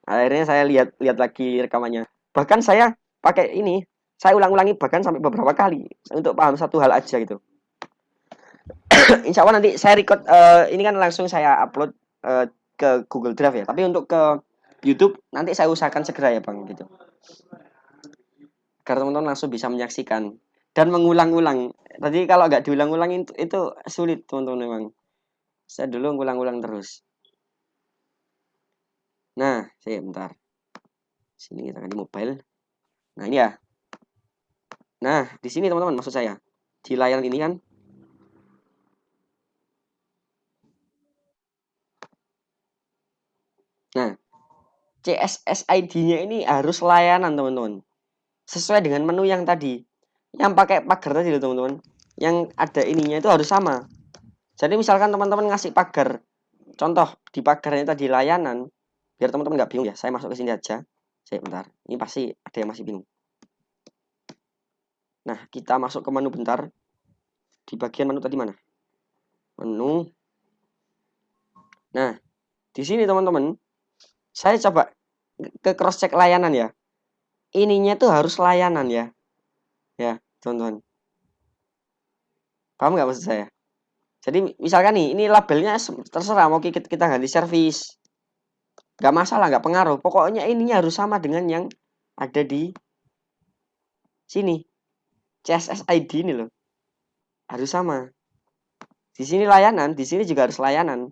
Akhirnya saya lihat lagi rekamannya. Bahkan saya pakai ini, saya ulang-ulangi bahkan sampai beberapa kali untuk paham satu hal aja gitu. Insya Allah nanti saya record ini kan langsung saya upload ke Google Drive ya. Tapi untuk ke YouTube nanti saya usahakan segera ya Bang gitu. Agar teman-teman langsung bisa menyaksikan dan mengulang-ulang. Tadi kalau nggak diulang-ulang itu sulit teman-teman memang. Saya dulu ngulang-ulang terus. Nah, saya bentar. Sini kita kan di mobile. Nah, ini ya. Nah, di sini teman-teman maksud saya. Di layar ini kan. Nah, CSS ID-nya ini harus layanan, teman-teman. Sesuai dengan menu yang tadi. Yang pakai pagar tadi loh, teman-teman. Yang ada ininya itu harus sama. Jadi misalkan teman-teman ngasih pagar, contoh di pagarnya tadi layanan, biar teman-teman nggak bingung ya. Saya masuk ke sini aja. Saya bentar. Ini pasti ada yang masih bingung. Nah, kita masuk ke menu bentar. Di bagian menu tadi mana? Menu. Nah, di sini teman-teman. Saya coba ke cross check layanan ya. Ininya tuh harus layanan ya. Ya, teman-teman. Paham nggak maksud saya? Jadi misalkan nih, ini labelnya terserah mau kita ganti servis. Nggak masalah, nggak pengaruh. Pokoknya ininya harus sama dengan yang ada di sini. CSS ID ini loh. Harus sama. Di sini layanan, di sini juga harus layanan.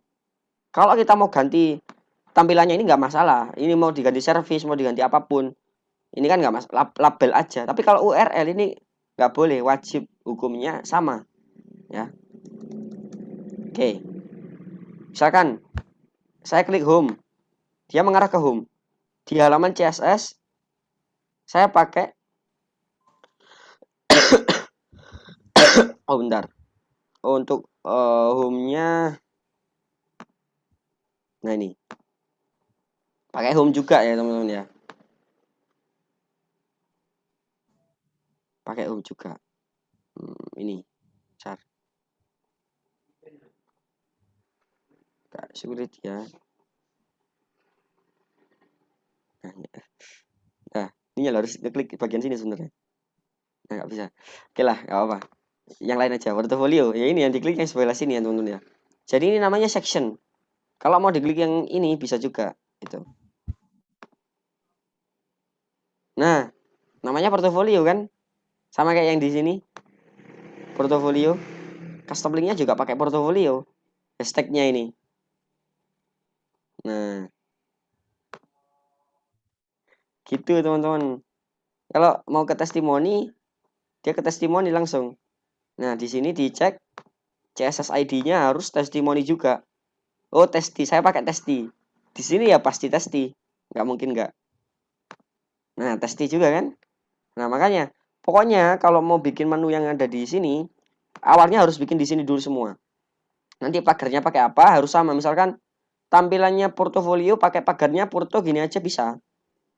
Kalau kita mau ganti tampilannya ini nggak masalah. Ini mau diganti servis, mau diganti apapun. Ini kan nggak masalah, label aja. Tapi kalau URL ini nggak boleh, wajib hukumnya sama. Ya, oke. Misalkan saya klik home, dia mengarah ke home. Di halaman CSS, saya pakai, oh bentar. Untuk home-nya, nah ini. Pakai home juga ya teman-teman ya. Pakai home juga. Ini, besar. Gak sulit ya. Nah, ini harus klik bagian sini sebenarnya. Nah, nggak bisa. Oke lah, nggak apa-apa. Yang lain aja, portfolio. Ya ini yang diklik yang sebelah sini ya teman-teman ya. Jadi ini namanya section. Kalau mau diklik yang ini bisa juga. Gitu. Nah, namanya portfolio kan? Sama kayak yang di sini. Portfolio. Custom linknya juga pakai portfolio. Hashtagnya ini. Nah, gitu teman-teman. Kalau mau ke testimoni, dia ke testimoni langsung. Nah, di sini dicek CSS ID-nya harus testimoni juga. Oh, testi. Saya pakai testi. Di sini ya pasti testi. Nggak mungkin nggak. Nah, testi juga kan? Nah, makanya pokoknya kalau mau bikin menu yang ada di sini, awalnya harus bikin di sini dulu semua. Nanti pagarnya pakai apa? Harus sama. Misalkan tampilannya portofolio pakai pagarnya Porto gini aja bisa.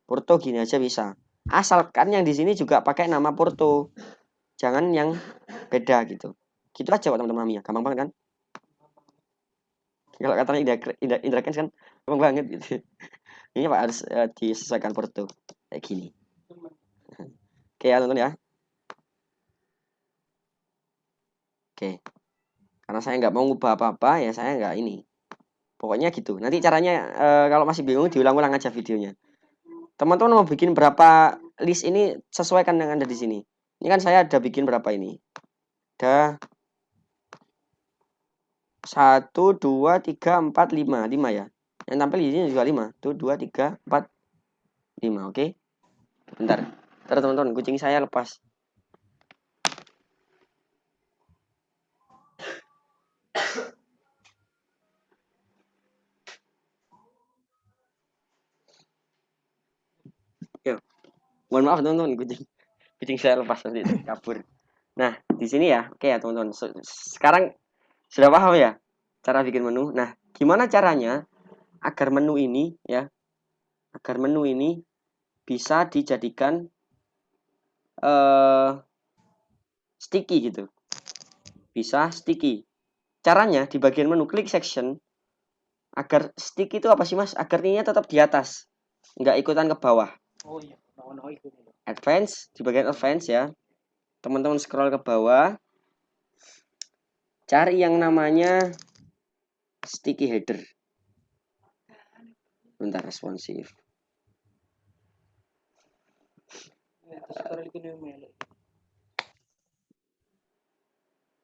Porto gini aja bisa. Asalkan yang di sini juga pakai nama Porto. Jangan yang beda gitu. Gitu aja kok teman-teman ya. Gampang banget kan? Kalau katanya Indra Kens kan gampang banget gitu. Ini Pak harus disesuaikan Porto. Kayak gini. Oke ya teman-teman ya. Oke. Karena saya nggak mau ngubah apa-apa ya saya nggak ini. Pokoknya gitu. Nanti caranya kalau masih bingung diulang-ulang aja videonya. Teman-teman mau bikin berapa list ini sesuaikan dengan ada di sini. Ini kan saya ada bikin berapa ini. Ada 1, 2, 3, 4, 5 ya. Yang tampil di sini juga 5. 1, 2, 3, 4, 5. Oke. Bentar. Bentar teman-teman, kucing saya lepas. Yuk. Mohon maaf teman-teman, kucing saya lepas nanti kabur. Nah, di sini ya. Oke ya teman-teman. Sekarang sudah paham ya cara bikin menu. Nah, gimana caranya agar menu ini ya, agar menu ini bisa dijadikan sticky gitu. Bisa sticky. Caranya di bagian menu klik section agar sticky itu apa sih Mas? Agar ininya tetap di atas, nggak ikutan ke bawah. Oh iya, no itu. Advance, di bagian advance ya. Teman-teman scroll ke bawah, cari yang namanya sticky header. Bentar, responsif.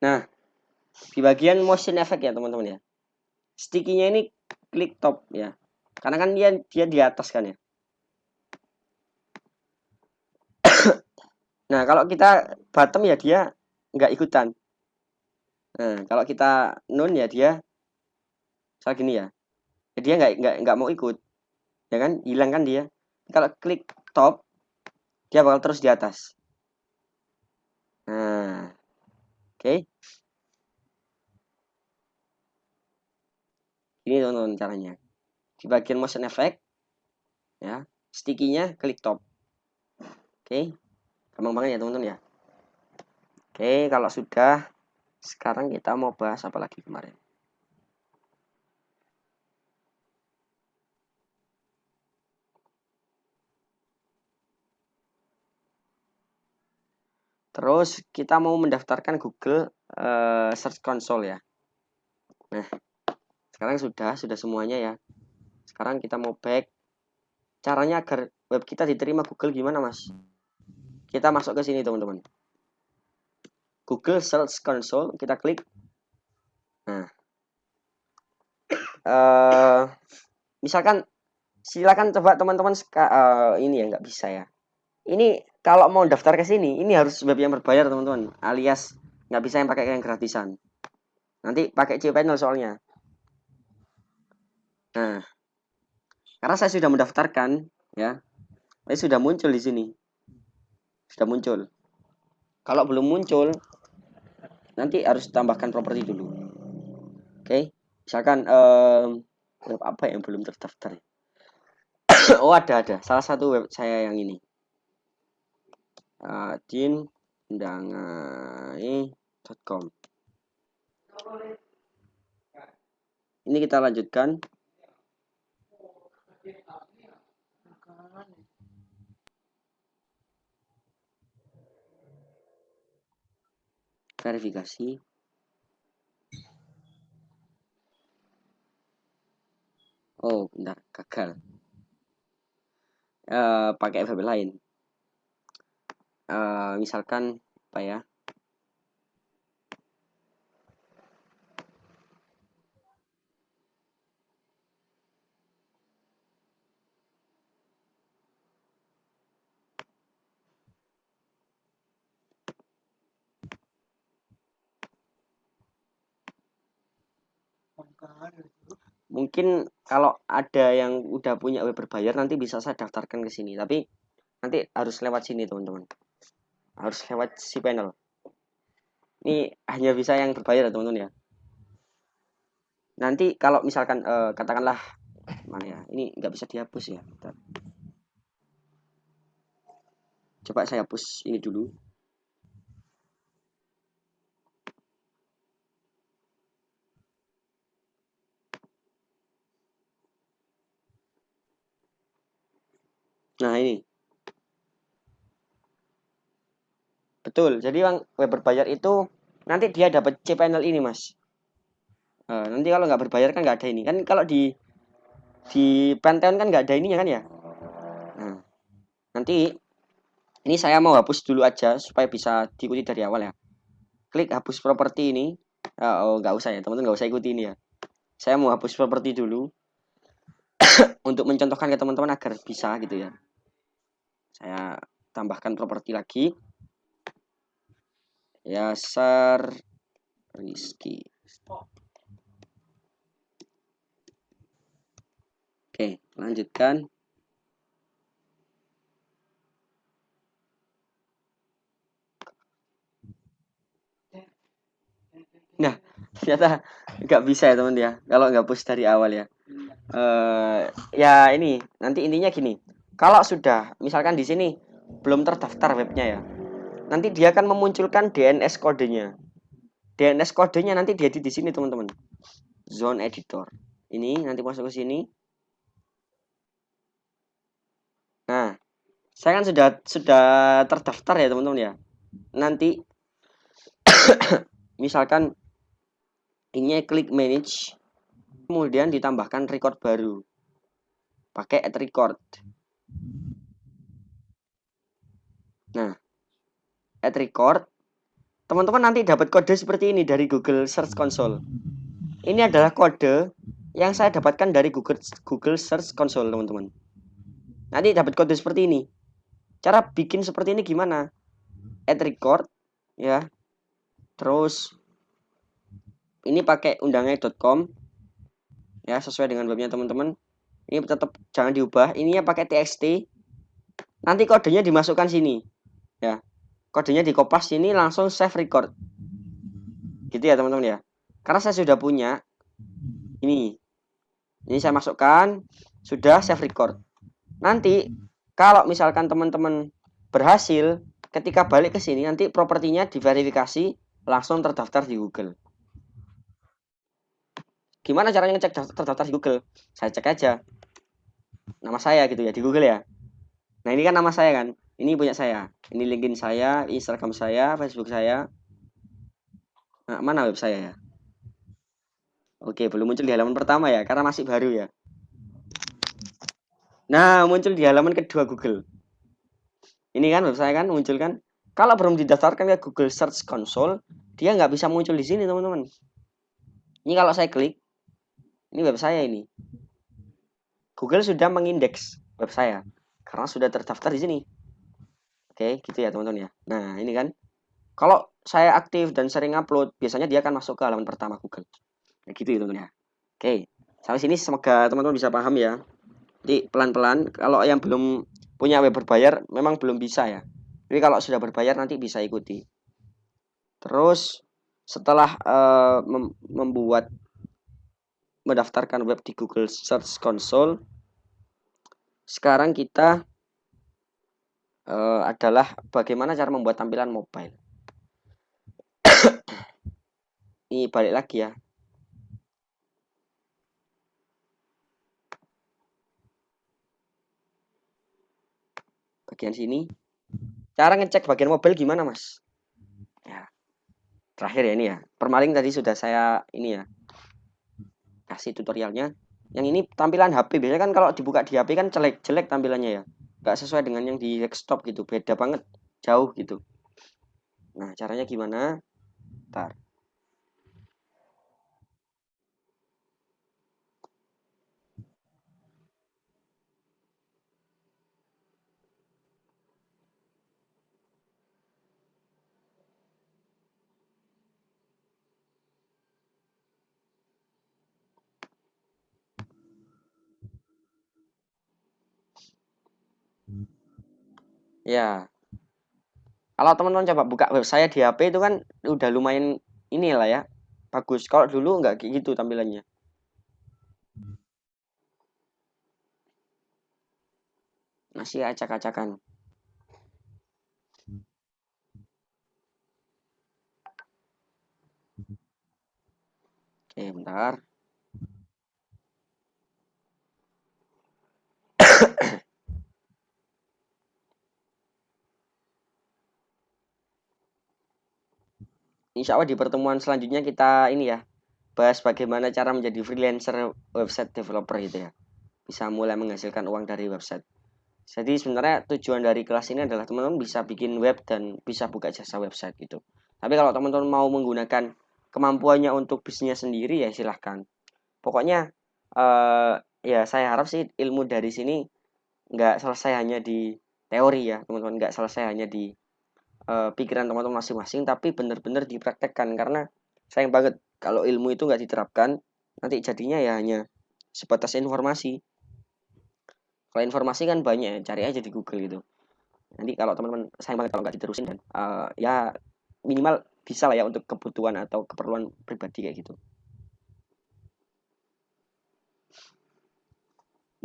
Nah, di bagian motion effect ya teman-teman ya. Sticky-nya ini klik top ya. Karena kan dia di atas kan ya. Nah, kalau kita bottom ya dia nggak ikutan. Nah, kalau kita none ya dia salah gini ya. Ya dia nggak mau ikut. Ya kan? Hilang kan dia. Kalau klik top dia bakal terus di atas. Nah, oke. Ini teman-teman caranya. Di bagian motion effect ya, sticky-nya klik top. Oke. Gampang banget ya teman-teman ya. Oke, kalau sudah sekarang kita mau bahas apa lagi kemarin? Terus kita mau mendaftarkan Google Search Console ya. Nah, sekarang sudah semuanya ya. Sekarang kita mau back. Caranya agar web kita diterima Google gimana, Mas? Kita masuk ke sini, teman-teman. Google Search Console, kita klik. Nah, misalkan silakan coba teman-teman ini ya nggak bisa ya. Ini kalau mau daftar ke sini, ini harus web yang berbayar, teman-teman. Alias nggak bisa yang pakai yang gratisan. Nanti pakai cPanel soalnya. Nah, karena saya sudah mendaftarkan, ya, saya sudah muncul di sini. Sudah muncul. Kalau belum muncul, nanti harus tambahkan properti dulu. Oke, misalkan web apa yang belum terdaftar? Oh, ada. Salah satu web saya yang ini. Dindangai.com. Ini kita lanjutkan. Verifikasi. Oh, bentar, gagal. Pakai web lain. Misalkan apa ya? Mungkin kalau ada yang udah punya web berbayar nanti bisa saya daftarkan ke sini. Tapi nanti harus lewat sini, teman-teman. Harus lewat cPanel. Ini hanya bisa yang berbayar, teman-teman ya. Nanti kalau misalkan katakanlah mana ya? Ini nggak bisa dihapus ya. Bentar. Coba saya hapus ini dulu. Nah, ini. Betul. Jadi yang web berbayar itu nanti dia dapat cPanel ini, Mas. Nanti kalau nggak berbayar kan nggak ada ini. Kan kalau di Pantheon kan nggak ada ininya kan ya. Nah, nanti ini saya mau hapus dulu aja supaya bisa diikuti dari awal ya. Klik hapus properti ini. Oh, nggak usah ya, teman-teman nggak usah ikuti ini ya. Saya mau hapus properti dulu untuk mencontohkan ke teman-teman agar bisa gitu ya. Saya tambahkan properti lagi. Yasar Rizky. Oke, lanjutkan. Nah, ternyata nggak bisa ya teman ya. Kalau nggak push dari awal ya. Ya ini nanti intinya gini. Kalau sudah misalkan di sini belum terdaftar webnya ya, nanti dia akan memunculkan DNS kodenya. DNS kodenya nanti dia di sini teman-teman. Zone editor. Ini nanti masuk ke sini. Nah, saya kan sudah terdaftar ya teman-teman ya. Nanti misalkan ini klik manage, kemudian ditambahkan record baru. Pakai add record. Nah, add record. Teman-teman nanti dapat kode seperti ini dari Google Search Console. Ini adalah kode yang saya dapatkan dari Google Search Console, teman-teman. Nanti dapat kode seperti ini. Cara bikin seperti ini gimana? Add record ya. Terus ini pakai undangai.com ya, sesuai dengan webnya teman-teman. Ini tetap jangan diubah. Ininya pakai txt. Nanti kodenya dimasukkan sini. Ya. Kodenya dikopas sini langsung save record. Gitu ya, teman-teman ya. Karena saya sudah punya ini. Ini saya masukkan, sudah save record. Nanti kalau misalkan teman-teman berhasil, ketika balik ke sini nanti propertinya diverifikasi langsung terdaftar di Google. Gimana caranya ngecek terdaftar di Google? Saya cek aja nama saya gitu ya di Google ya. Nah, ini kan nama saya kan. Ini punya saya. Ini LinkedIn saya, Instagram saya, Facebook saya. Nah, mana web saya ya? Oke, belum muncul di halaman pertama ya, karena masih baru ya. Nah, muncul di halaman kedua Google. Ini kan web saya kan muncul kan. Kalau belum didaftarkan ke Google Search Console, dia nggak bisa muncul di sini teman-teman. Ini kalau saya klik, ini web saya ini. Google sudah mengindeks web saya karena sudah terdaftar di sini. Oke, gitu ya teman-teman ya. Nah, ini kan kalau saya aktif dan sering upload, biasanya dia akan masuk ke halaman pertama Google. Kayak gitu ya teman-teman ya. Oke, sampai sini semoga teman-teman bisa paham ya. Jadi pelan-pelan, kalau yang belum punya web berbayar memang belum bisa ya. Tapi kalau sudah berbayar nanti bisa ikuti. Terus setelah membuat mendaftarkan web di Google Search Console, sekarang kita adalah bagaimana cara membuat tampilan mobile. Ini balik lagi ya. Bagian sini. Cara ngecek bagian mobile gimana, Mas? Ya, terakhir ya ini ya. Permaling tadi sudah saya ini ya kasih tutorialnya. Yang ini tampilan HP. Biasanya kan kalau dibuka di HP kan jelek-jelek tampilannya ya. Nggak sesuai dengan yang di desktop gitu. Beda banget. Jauh gitu. Nah, caranya gimana? Ntar. Ya, kalau teman-teman coba buka web saya di HP itu kan udah lumayan inilah ya. Bagus. Kalau dulu nggak kayak gitu tampilannya. Masih acak-acakan. Oke, bentar. Insya Allah di pertemuan selanjutnya kita ini ya bahas bagaimana cara menjadi freelancer website developer gitu ya. Bisa mulai menghasilkan uang dari website. Jadi sebenarnya tujuan dari kelas ini adalah teman-teman bisa bikin web dan bisa buka jasa website gitu. Tapi kalau teman-teman mau menggunakan kemampuannya untuk bisnisnya sendiri ya silahkan. Pokoknya ya saya harap sih ilmu dari sini nggak selesai hanya di teori ya teman-teman, nggak selesai hanya di pikiran teman-teman masing-masing, tapi benar-benar dipraktekkan karena sayang banget kalau ilmu itu nggak diterapkan nanti jadinya ya hanya sebatas informasi. Kalau informasi kan banyak, cari aja di Google gitu. Nanti kalau teman-teman sayang banget kalau nggak diterusin dan ya minimal bisa lah ya untuk kebutuhan atau keperluan pribadi kayak gitu.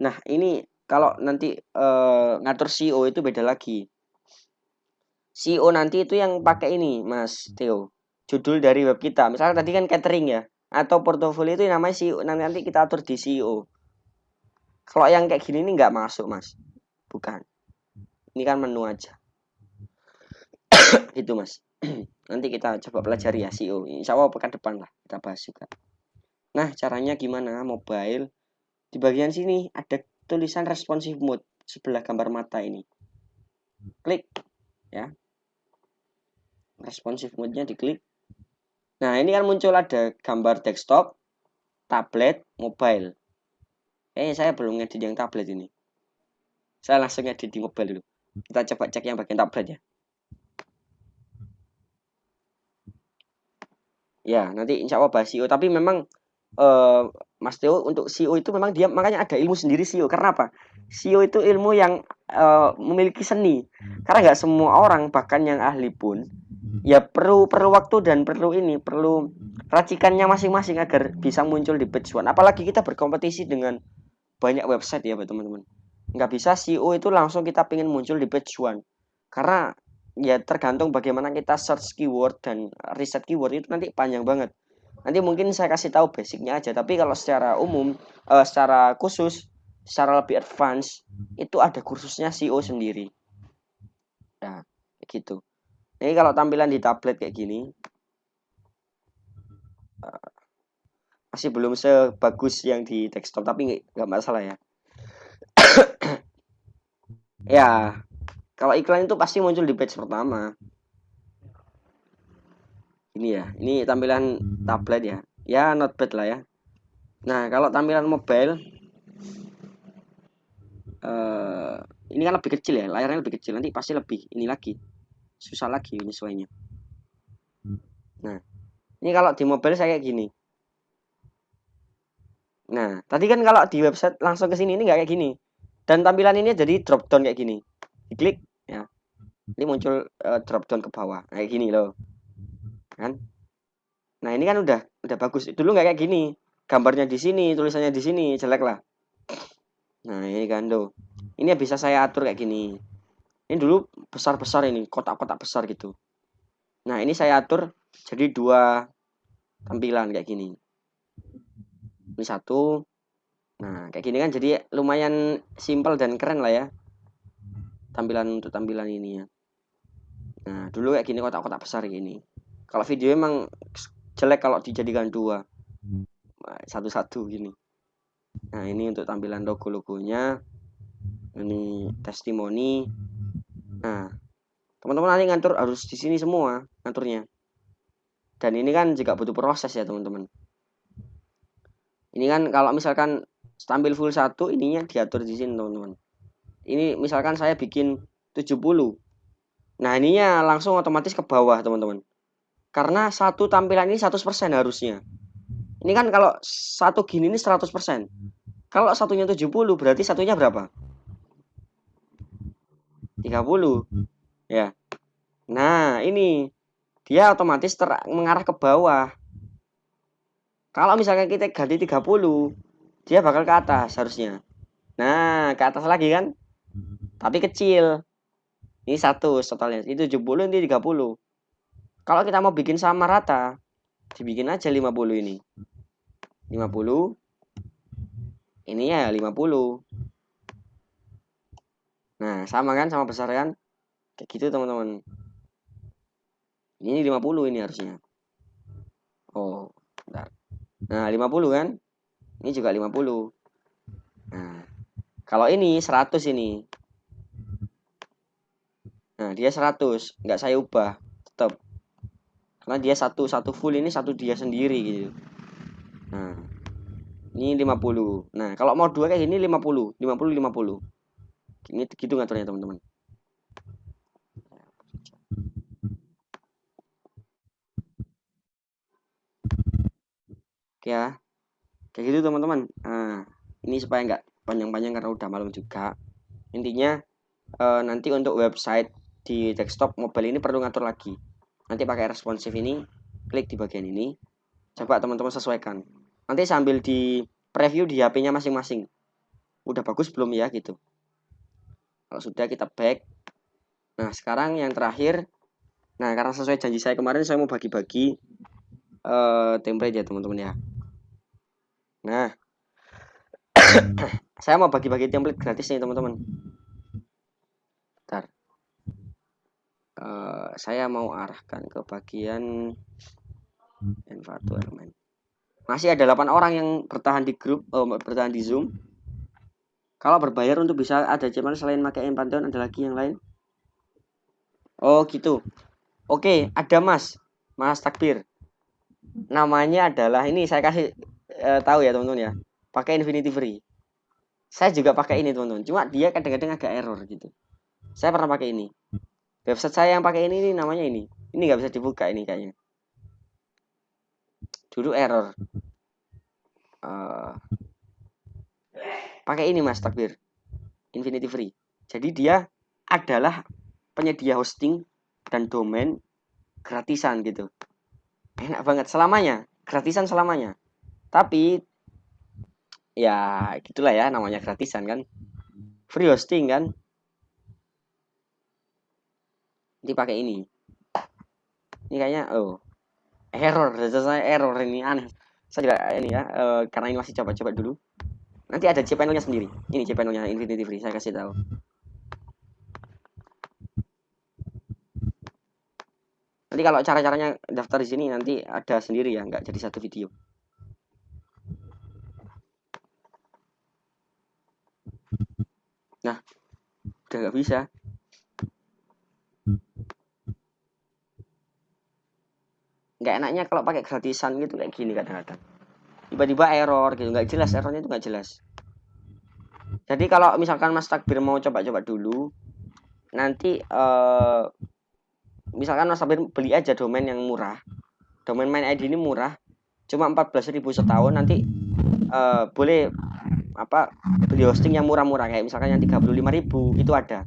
Nah ini kalau nanti ngatur CEO itu beda lagi. CEO nanti itu yang pakai ini Mas Theo, judul dari web kita. Misalnya tadi kan catering ya, atau portofolio itu namanya CEO. Nanti kita atur di CEO. Kalau yang kayak gini ini nggak masuk Mas, bukan. Ini kan menu aja. Itu Mas. Nanti kita coba pelajari ya CEO. Insya Allah pekan depan lah kita bahas juga. Nah caranya gimana mobile? Di bagian sini ada tulisan responsive mode sebelah gambar mata ini. Klik ya. Responsive mode-nya diklik. Nah ini kan muncul ada gambar desktop, tablet, mobile. Saya belum ngedit yang tablet ini. Saya langsung ngedit di mobile dulu. Kita coba cek yang bagian tablet ya. Ya, nanti insya Allah bahas CEO. Tapi memang Mas Theo untuk CEO itu memang dia makanya ada ilmu sendiri CEO. Karena apa? CEO itu ilmu yang memiliki seni. Karena nggak semua orang bahkan yang ahli pun ya perlu waktu dan perlu racikannya masing-masing agar bisa muncul di page one. Apalagi kita berkompetisi dengan banyak website ya teman-teman. Nggak bisa CEO itu langsung kita pengen muncul di page one. Karena ya tergantung bagaimana kita search keyword dan riset keyword itu nanti panjang banget. Nanti mungkin saya kasih tahu basicnya aja, tapi kalau secara umum, secara khusus, secara lebih advance, itu ada kursusnya CEO sendiri. Nah, kayak gitu. Ini kalau tampilan di tablet kayak gini masih belum sebagus yang di desktop, tapi nggak masalah ya. Ya, kalau iklan itu pasti muncul di page pertama. Ini ya, ini tampilan tablet ya. Ya, not bad lah ya. Nah, kalau tampilan mobile, eh, ini kan lebih kecil ya, layarnya lebih kecil. Nanti pasti lebih ini lagi, susah lagi menyesuainya. Nah, ini kalau di mobile saya kayak gini. Nah, tadi kan kalau di website langsung ke sini ini nggak kayak gini. Dan tampilan ini jadi drop down kayak gini. Diklik, ya, ini muncul drop down ke bawah. Nah, kayak gini loh, kan? Nah, ini kan udah bagus. Dulu nggak kayak gini. Gambarnya di sini, tulisannya di sini, jelek lah. Nah, ini kan tuh. Ini bisa saya atur kayak gini. Ini dulu besar-besar ini, kotak-kotak besar gitu. Nah, ini saya atur jadi dua tampilan kayak gini. Ini satu. Nah, kayak gini kan jadi lumayan simpel dan keren lah ya. Tampilan untuk tampilan ini ya. Nah, dulu kayak gini kotak-kotak besar gini. Kalau video emang jelek kalau dijadikan dua. Nah, satu-satu gini. Nah, ini untuk tampilan logo-logonya. Ini testimoni. Nah, teman-teman nanti ngatur harus di sini semua ngaturnya. Dan ini kan juga butuh proses ya, teman-teman. Ini kan kalau misalkan tampil full satu, ininya diatur di sini, teman-teman. Ini misalkan saya bikin 70. Nah, ininya langsung otomatis ke bawah, teman-teman. Karena satu tampilan ini 100% harusnya. Ini kan kalau satu gini ini 100%. Kalau satunya 70 berarti satunya berapa? 30. Ya. Nah, ini dia otomatis mengarah ke bawah. Kalau misalkan kita ganti 30, dia bakal ke atas harusnya. Nah, ke atas lagi kan? Tapi kecil. Ini satu totalnya. Itu 70, ini 30. Kalau kita mau bikin sama rata, dibikin aja 50 ini. 50. Ini ya 50. Nah, sama kan? Sama besar kan? Kayak gitu, teman-teman. Ini 50 ini harusnya. Oh, bentar. Nah, 50 kan? Ini juga 50. Nah, kalau ini 100 ini. Nah, dia 100. Nggak saya ubah. Tetap. Karena dia satu full ini satu dia sendiri gitu. Nah, ini 50. Nah, kalau mau dua kayak gini 50. 50, 50. Ini gitu ngaturnya, teman-teman. Oke ya. Kayak gitu, teman-teman. Nah, ini supaya nggak panjang-panjang karena udah malam juga. Intinya nanti untuk website di desktop mobile ini perlu ngatur lagi. Nanti pakai responsif ini, klik di bagian ini. Coba teman-teman sesuaikan. Nanti sambil di preview di HP-nya masing-masing. Udah bagus belum ya gitu. Kalau sudah kita back. Nah, sekarang yang terakhir. Nah, karena sesuai janji saya kemarin saya mau bagi-bagi template ya, teman-teman ya. Nah, saya mau bagi-bagi template gratis nih, teman-teman. Bentar. Saya mau arahkan ke bagian Envato elemen. Masih ada 8 orang yang bertahan di grup, bertahan di Zoom. Kalau berbayar untuk bisa ada cuman selain pakai Envato ada lagi yang lain? Oh gitu. Oke, ada Mas Takbir. Namanya adalah ini saya kasih tahu ya, teman-teman ya. Pakai Infinity Free. Saya juga pakai ini, teman-teman. Cuma dia kadang-kadang agak error gitu. Saya pernah pakai ini. Website saya yang pakai ini namanya ini. Ini nggak bisa dibuka ini kayaknya. Dulu error. Pakai ini Mas Takbir. Infinity Free. Jadi dia adalah penyedia hosting dan domain gratisan gitu. Enak banget selamanya, gratisan selamanya. Tapi ya gitulah ya, namanya gratisan kan. Free hosting kan. Dipakai ini. Ini kayaknya error, saya error ini aneh. Saya juga ini ya, karena ini masih coba-coba dulu. Nanti ada cPanel-nya sendiri. Ini cPanel-nya Infinity Free, saya kasih tahu. Nanti kalau cara-caranya daftar di sini nanti ada sendiri ya, nggak jadi satu video. Nah, udah nggak bisa. Nggak enaknya kalau pakai gratisan gitu kayak gini kadang-kadang. Tiba-tiba error gitu, nggak jelas, errornya itu nggak jelas. Jadi kalau misalkan Mas Takbir mau coba-coba dulu, nanti misalkan Mas Takbir beli aja domain yang murah. Domain main ID ini murah, cuma 14.000 setahun. Nanti boleh apa beli hosting yang murah-murah kayak misalkan yang 35.000 itu ada.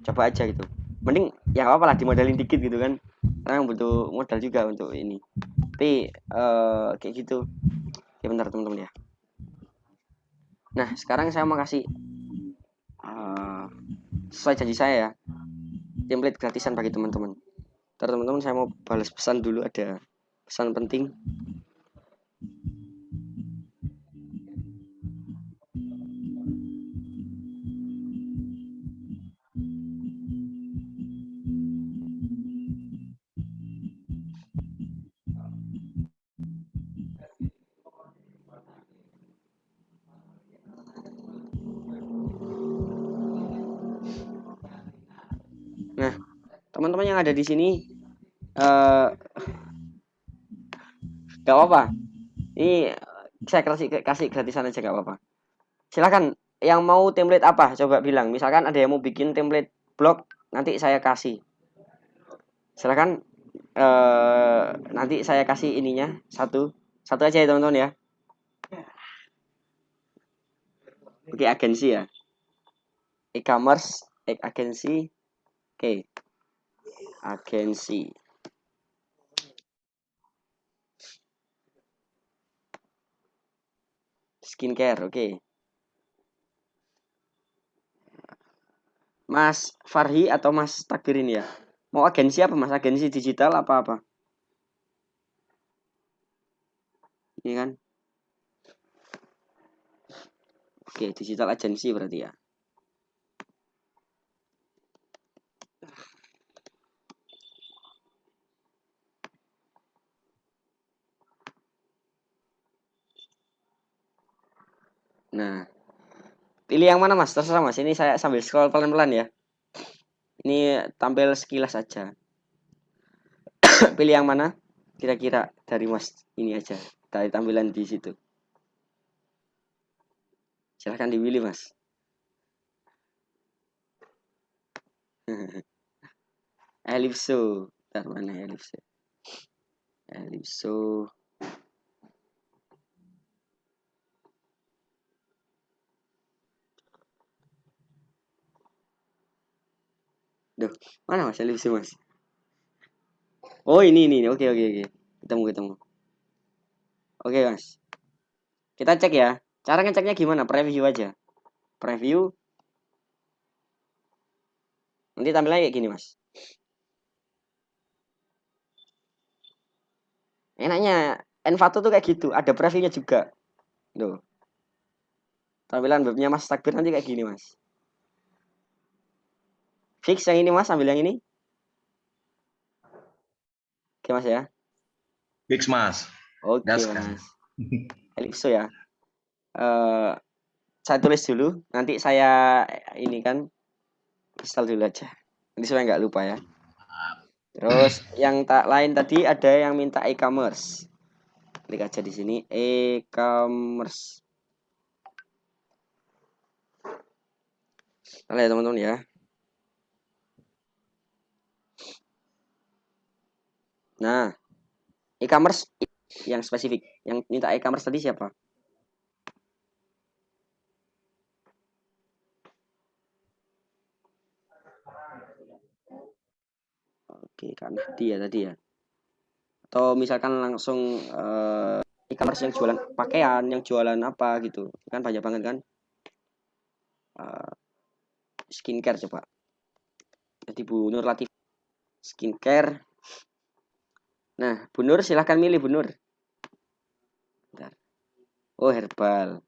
Coba aja gitu. Mending ya apa lah dimodalin dikit gitu kan. Karena butuh modal juga untuk ini. Tapi kayak gitu. Ya bentar teman-teman ya. Nah, sekarang saya mau kasih sesuai janji saya ya, template gratisan bagi teman-teman. Ntar teman-teman saya mau balas pesan dulu, ada pesan penting. Nah, teman-teman yang ada di sini nggak apa-apa. Ini saya kasih gratisan aja nggak apa-apa. Silakan yang mau template apa coba bilang. Misalkan ada yang mau bikin template blog, nanti saya kasih. Silakan nanti saya kasih ininya satu aja ya teman-teman ya. Oke, agensi ya. E-commerce, agensi. Oke, agensi. Skincare, oke. Mas Farhi atau Mas Takbir ini ya? Mau agensi apa Mas? Agensi digital apa-apa? Ini kan? Oke, digital agensi berarti ya. Nah, pilih yang mana Mas? Terserah Mas. Ini saya sambil scroll pelan-pelan ya. Ini tampil sekilas saja. Pilih yang mana? Kira-kira dari Mas ini aja. Dari tampilan di situ. Silahkan dipilih Mas. Ellipso. Bentar, mana Ellipso? Ellipso. Duh, mana Mas Ellipso Mas? Oh, ini. Oke. Ketemu. Oke Mas. Kita cek ya. Cara ngeceknya gimana? Preview aja. Preview. Nanti tampilannya kayak gini Mas. Enaknya Envato tuh kayak gitu. Ada previewnya juga. Tuh. Tampilan webnya Mas Takbir nanti kayak gini Mas. Fix yang ini Mas, ambil yang ini. Oke Mas ya. Fix Mas. Oke Gaskan. Mas. Ellipso ya. Saya tulis dulu. Nanti saya ini kan install dulu aja. Nanti supaya nggak lupa ya. Terus yang lain tadi ada yang minta e-commerce. Klik aja di sini e-commerce. Nah, ya teman-teman ya. Nah, e-commerce yang spesifik. Yang minta e-commerce tadi siapa? Oke, karena dia tadi ya. Atau misalkan langsung e-commerce yang jualan pakaian, yang jualan apa gitu. Kan banyak banget kan. Skincare coba. Jadi Bu Nur Latif skincare. Nah, Bu Nur silahkan milih Bu Nur. Bentar. Oh, herbal.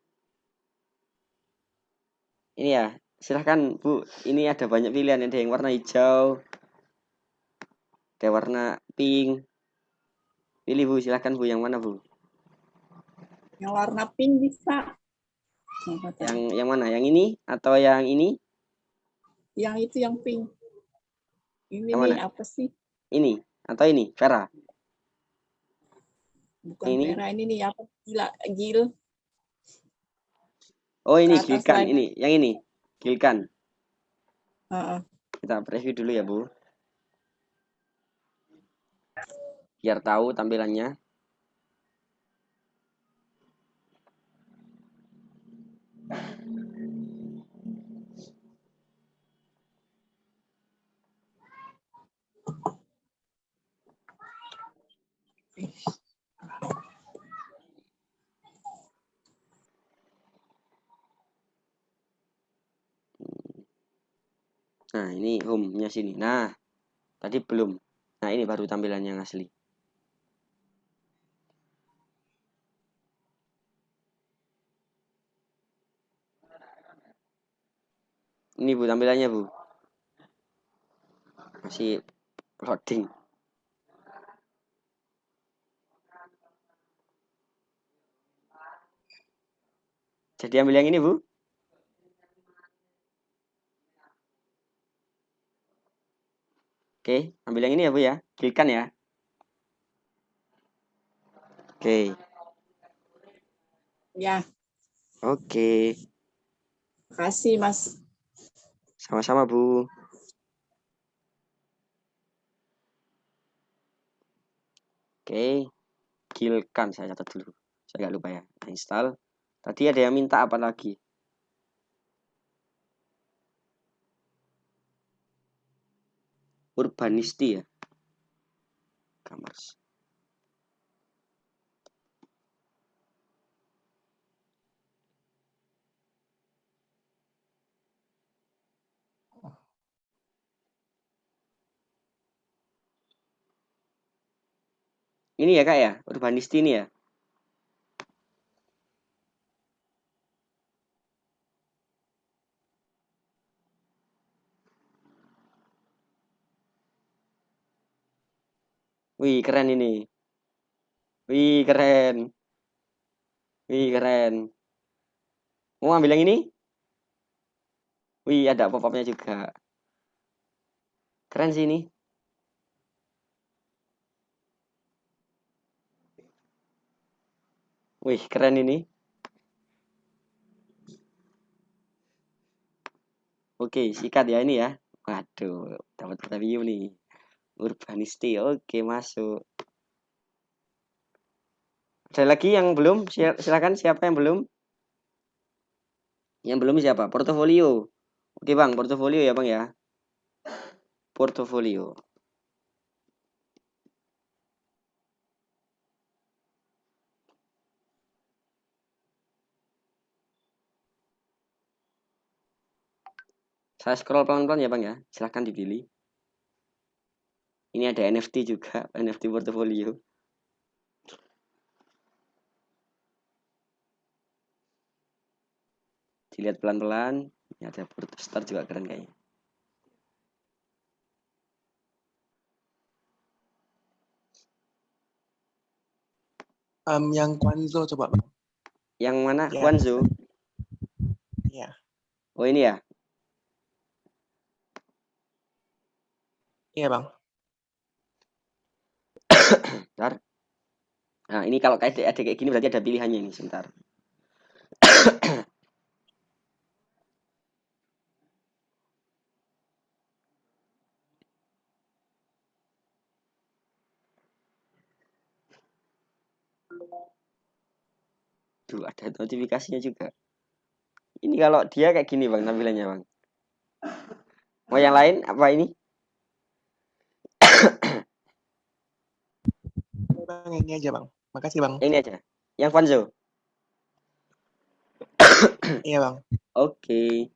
Ini ya, silahkan Bu. Ini ada banyak pilihan. Ada yang warna hijau, ada warna pink. Pilih Bu, silahkan Bu, yang mana Bu? Yang warna pink bisa. Yang mana? Yang ini atau yang ini? Yang itu yang pink. Ini Yang nih mana? apa sih? Ini atau ini? Vera. Bukan Ini? merah, ini nih apa? Gil. Oh, ini Ke atas Gilkan. lagi. Ini, yang ini. Gilkan. Heeh. Kita preview dulu ya Bu. Biar tahu tampilannya. Nah, ini home-nya sini. Nah, tadi belum. Nah, ini baru tampilannya yang asli. Ini Bu tampilannya Bu. Masih loading. Jadi ambil yang ini Bu. Oke, ambil yang ini ya Bu ya. Gilkan ya. Oke. Ya, Oke. makasih Mas. Sama-sama Bu. Oke. Gilkan saya catat dulu. Saya nggak lupa ya. Install. Tadi ada yang minta apa lagi? Urbanisti ya. Kamar. Ini ya Kak ya, Urbanisti ini ya. Wih, keren ini. Wih, keren. Wih, keren. Mau ambil yang ini? Wih, ada pop-upnya juga. Keren sih ini. Wih, keren ini. Oke, sikat ya ini ya. Waduh, dapat review nih. Urbanisti. Oke, masuk. Ada lagi yang belum? Silakan siapa yang belum? Yang belum siapa? Portofolio. Oke, Bang, portofolio ya, Bang ya. Portofolio. Saya scroll pelan-pelan ya, Bang ya. Silahkan dipilih. Ini ada NFT juga, NFT portofolio. Dilihat pelan-pelan. Ini ada Portostar juga keren kayaknya. Yang Kwanzo coba Bang. Yang mana? Ya, Kwanzo. Iya. Oh, ini ya. Iya Bang. Bentar. Nah, ini kalau ada kayak gini berarti ada pilihannya ini. Sebentar. Tuh, ada notifikasinya juga. Ini kalau dia kayak gini, Bang, tampilannya, Bang. Mau yang lain? Apa ini? Bang, ini aja Bang. Makasih Bang. Yang ini aja. Yang Kwanzo. Iya Bang. Oke.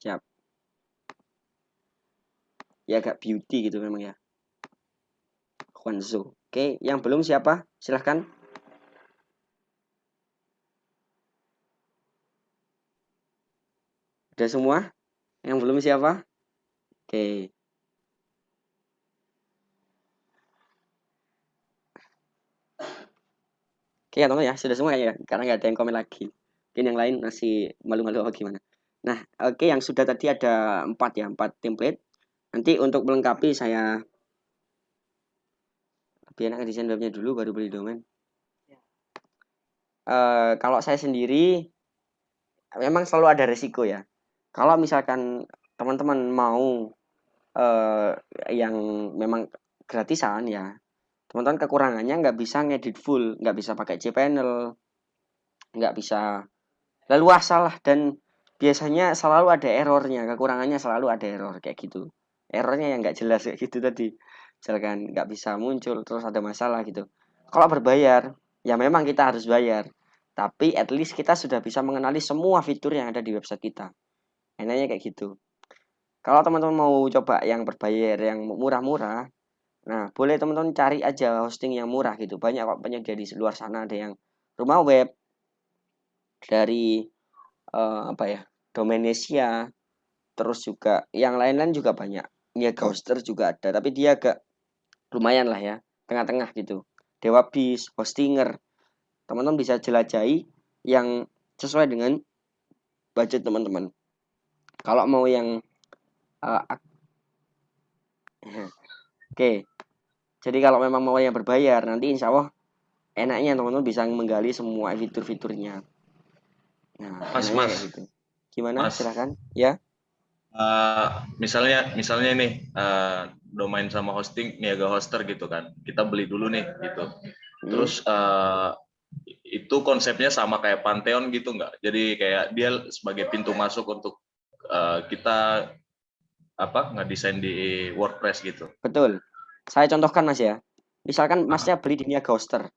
Siap. Ya agak beauty gitu memang ya. Kwanzo. Oke, yang belum siapa? Silahkan. Udah semua? Yang belum siapa? Oke. Oke ya teman ya, sudah semua ya, karena nggak ada yang komen lagi. Mungkin yang lain masih malu-malu apa gimana. Nah, oke yang sudah tadi ada 4 ya, 4 template. Nanti untuk melengkapi saya lebih enak desain webnya dulu baru beli domain. Kalau saya sendiri memang selalu ada resiko ya. Kalau misalkan teman-teman mau yang memang gratisan ya, teman-teman kekurangannya nggak bisa ngedit full, nggak bisa pakai cPanel, nggak bisa leluasa lah, dan biasanya selalu ada errornya, kekurangannya selalu ada error kayak gitu. Errornya yang nggak jelas kayak gitu tadi, misalkan nggak bisa muncul terus ada masalah gitu. Kalau berbayar ya memang kita harus bayar, tapi at least kita sudah bisa mengenali semua fitur yang ada di website kita, enaknya kayak gitu. Kalau teman-teman mau coba yang berbayar yang murah-murah, nah boleh teman-teman cari aja hosting yang murah gitu, banyak kok penyedia di luar sana, ada yang rumah web dari apa ya, Domanesia, terus juga yang lain-lain juga banyak. Niaga Hoster juga ada, tapi dia agak lumayan lah ya, tengah-tengah gitu. Dewabis, Hostinger, teman-teman bisa jelajahi yang sesuai dengan budget teman-teman. Kalau mau yang oke, jadi kalau memang mau yang berbayar, nanti insya Allah enaknya teman-teman bisa menggali semua fitur-fiturnya. Nah, Mas, enaknya kayak Mas, gitu. Gimana? Mas. Silahkan. Ya. Misalnya nih domain sama hosting Niaga Hoster gitu kan, kita beli dulu nih gitu. Terus itu konsepnya sama kayak Pantheon gitu nggak? Jadi kayak dia sebagai pintu masuk untuk kita ngedesain di WordPress gitu. Betul. Saya contohkan Mas ya. Misalkan Masnya beli di Niaga Hoster.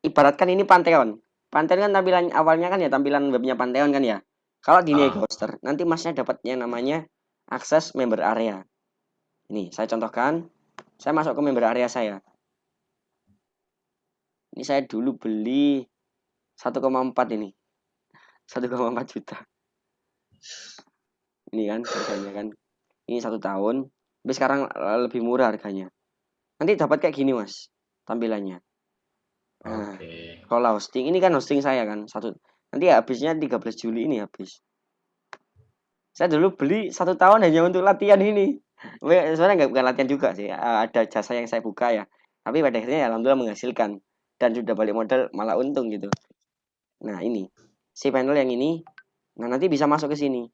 Ibaratkan ini Pantheon. Pantheon kan tampilan awalnya kan ya tampilan webnya Pantheon kan ya. Kalau di Niaga Hoster, nanti Masnya dapat yang namanya akses member area. Ini saya contohkan. Saya masuk ke member area saya. Ini saya dulu beli 1,4 ini. 1,4 juta. Ini kan harganya kan. Ini 1 tahun. Tapi sekarang lebih murah harganya. Nanti dapat kayak gini Mas tampilannya. Nah, kalau hosting ini kan hosting saya kan nanti habisnya 13 Juli ini habis. Saya dulu beli 1 tahun hanya untuk latihan ini. Sebenarnya bukan latihan juga sih, ada jasa yang saya buka ya. Tapi pada akhirnya ya alhamdulillah menghasilkan dan sudah balik modal malah untung gitu. Nah ini si panel yang ini, nah nanti bisa masuk ke sini.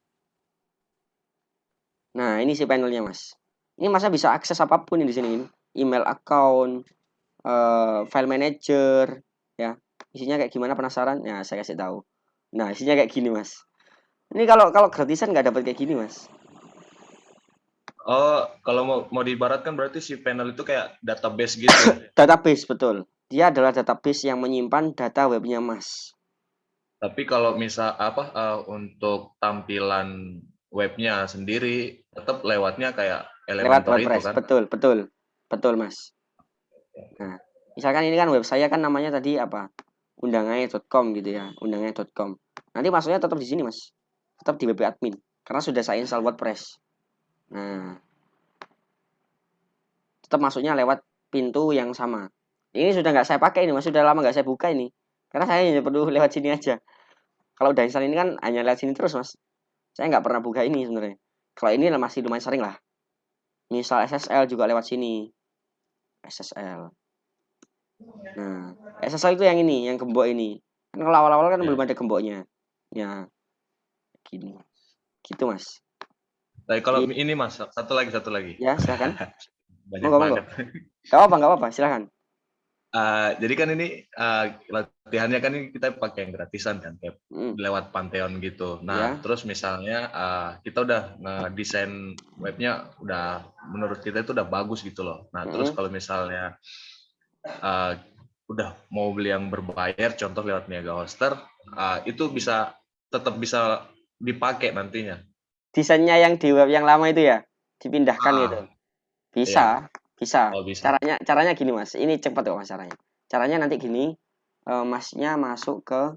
Nah ini si panelnya Mas. Ini Masnya bisa akses apapun di sini. Email account, file manager, ya isinya kayak gimana penasaran? Ya saya kasih tahu. Nah isinya kayak gini Mas. Ini kalau gratisan nggak dapat kayak gini Mas. Oh, kalau mau diibaratkan berarti si panel itu kayak database gitu. Database betul. Dia adalah database yang menyimpan data webnya Mas. Tapi kalau misal untuk tampilan webnya sendiri tetap lewatnya kayak Lewat Elementor itu WordPress. kan? Betul Mas. Nah, misalkan ini kan web saya kan namanya tadi apa? Undangannya.com gitu ya, undangannya.com. Nanti masuknya tetap di sini Mas. Tetap di WP admin karena sudah saya install WordPress. Nah, tetap masuknya lewat pintu yang sama. Ini sudah nggak saya pakai ini Mas, sudah lama nggak saya buka ini. Karena saya hanya perlu lewat sini aja. Kalau udah install ini kan hanya lewat sini terus Mas. Saya nggak pernah buka ini sebenarnya. Kalau ini masih lumayan sering lah. Misal SSL juga lewat sini. SSL. Nah, SSL itu yang ini, yang gembok ini. Kan kalau awal-awal kan belum ada gemboknya. Ya, gini. Gitu Mas. Tapi kalau ini Mas, satu lagi. Ya, silakan. Banyak Monggo. banget. Gak apa-apa, silakan. Jadi kan ini latihannya kan ini kita pakai yang gratisan kan, kayak lewat Pantheon gitu. Nah, terus misalnya kita udah ngedesain webnya udah menurut kita itu udah bagus gitu loh. Nah, terus kalau misalnya udah mau beli yang berbayar, contoh lewat Niaga Hoster, itu tetap bisa dipakai nantinya. Desainnya yang di web yang lama itu ya, dipindahkan gitu. Bisa. Oh, bisa. Caranya gini Mas. Ini cepat kok Mas caranya. Caranya nanti gini, Masnya masuk ke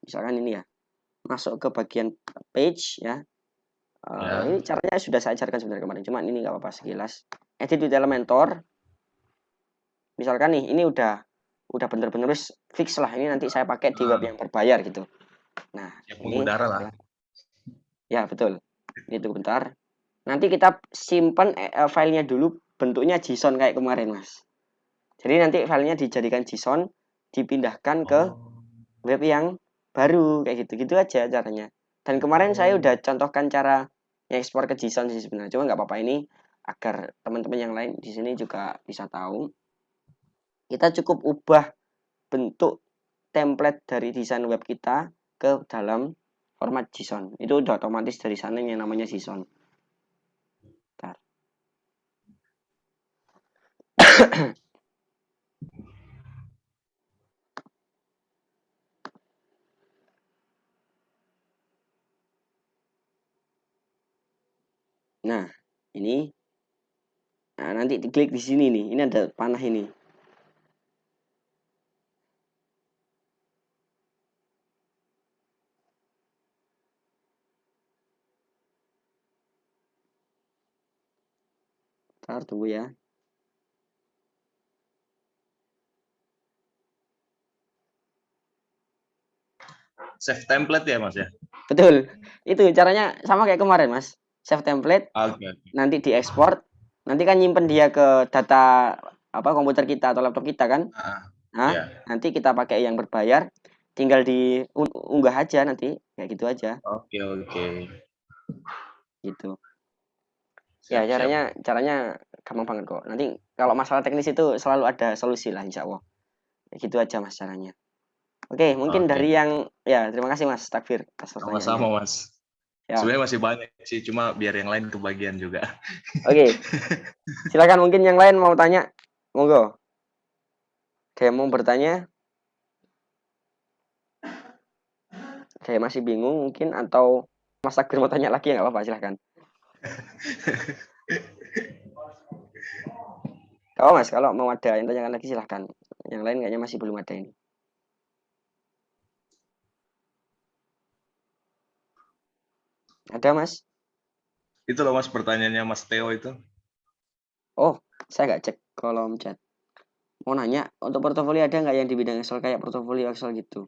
misalkan ini ya. Masuk ke bagian page ya. Ya. Ini caranya sudah saya ajarkan sebenarnya kemarin, cuman ini nggak apa-apa sekilas. Edit with Elementor. Misalkan nih, ini udah bener-bener fix lah. Ini nanti saya pakai di web yang berbayar gitu. Nah, Yang ini mengudara lah. ya betul. Ini tuh bentar. Nanti kita simpan filenya dulu bentuknya JSON kayak kemarin, Mas. Jadi nanti filenya dijadikan JSON, dipindahkan ke web yang baru kayak gitu-gitu aja caranya. Dan kemarin saya udah contohkan cara ekspor ke JSON sih sebenarnya. Cuma nggak apa-apa, ini agar teman-teman yang lain di sini juga bisa tahu. Kita cukup ubah bentuk template dari desain web kita ke dalam format JSON. Itu udah otomatis dari sana yang namanya JSON. Bentar. Nah, ini nanti diklik di sini nih. Ini ada panah ini. Bentar, tunggu ya. Save template ya, Mas ya? Betul. Itu caranya sama kayak kemarin, Mas. Save template, Oke. nanti diekspor, nanti kan nyimpen dia ke data komputer kita atau laptop kita kan. Nah, Iya. nanti kita pakai yang berbayar, tinggal diunggah aja nanti kayak gitu aja Oke. gitu. Ya, Siap. caranya gampang banget kok. Nanti kalau masalah teknis itu selalu ada solusi lah, insya Allah. Kayak gitu aja, Mas, caranya. Oke, mungkin Oke. dari yang terima kasih, Mas Takfir atas pertanyaannya. Sama-sama, Mas. Ya. Sebenarnya masih banyak sih, cuma biar yang lain kebagian juga. Oke. Silakan, mungkin yang lain mau tanya. Monggo. Kayak mau bertanya? Saya masih bingung mungkin, atau Mas Takfir mau tanya lagi, ya nggak apa-apa, silahkan. Kalau Mas, kalau mau ada yang tanyakan lagi silahkan. Yang lain kayaknya masih belum ada ini. Ada, Mas? Itu loh, Mas, pertanyaannya Mas Theo itu. Oh, saya nggak cek kolom chat. Mau nanya, untuk portofolio ada nggak yang di bidang Excel kayak portofolio Excel gitu?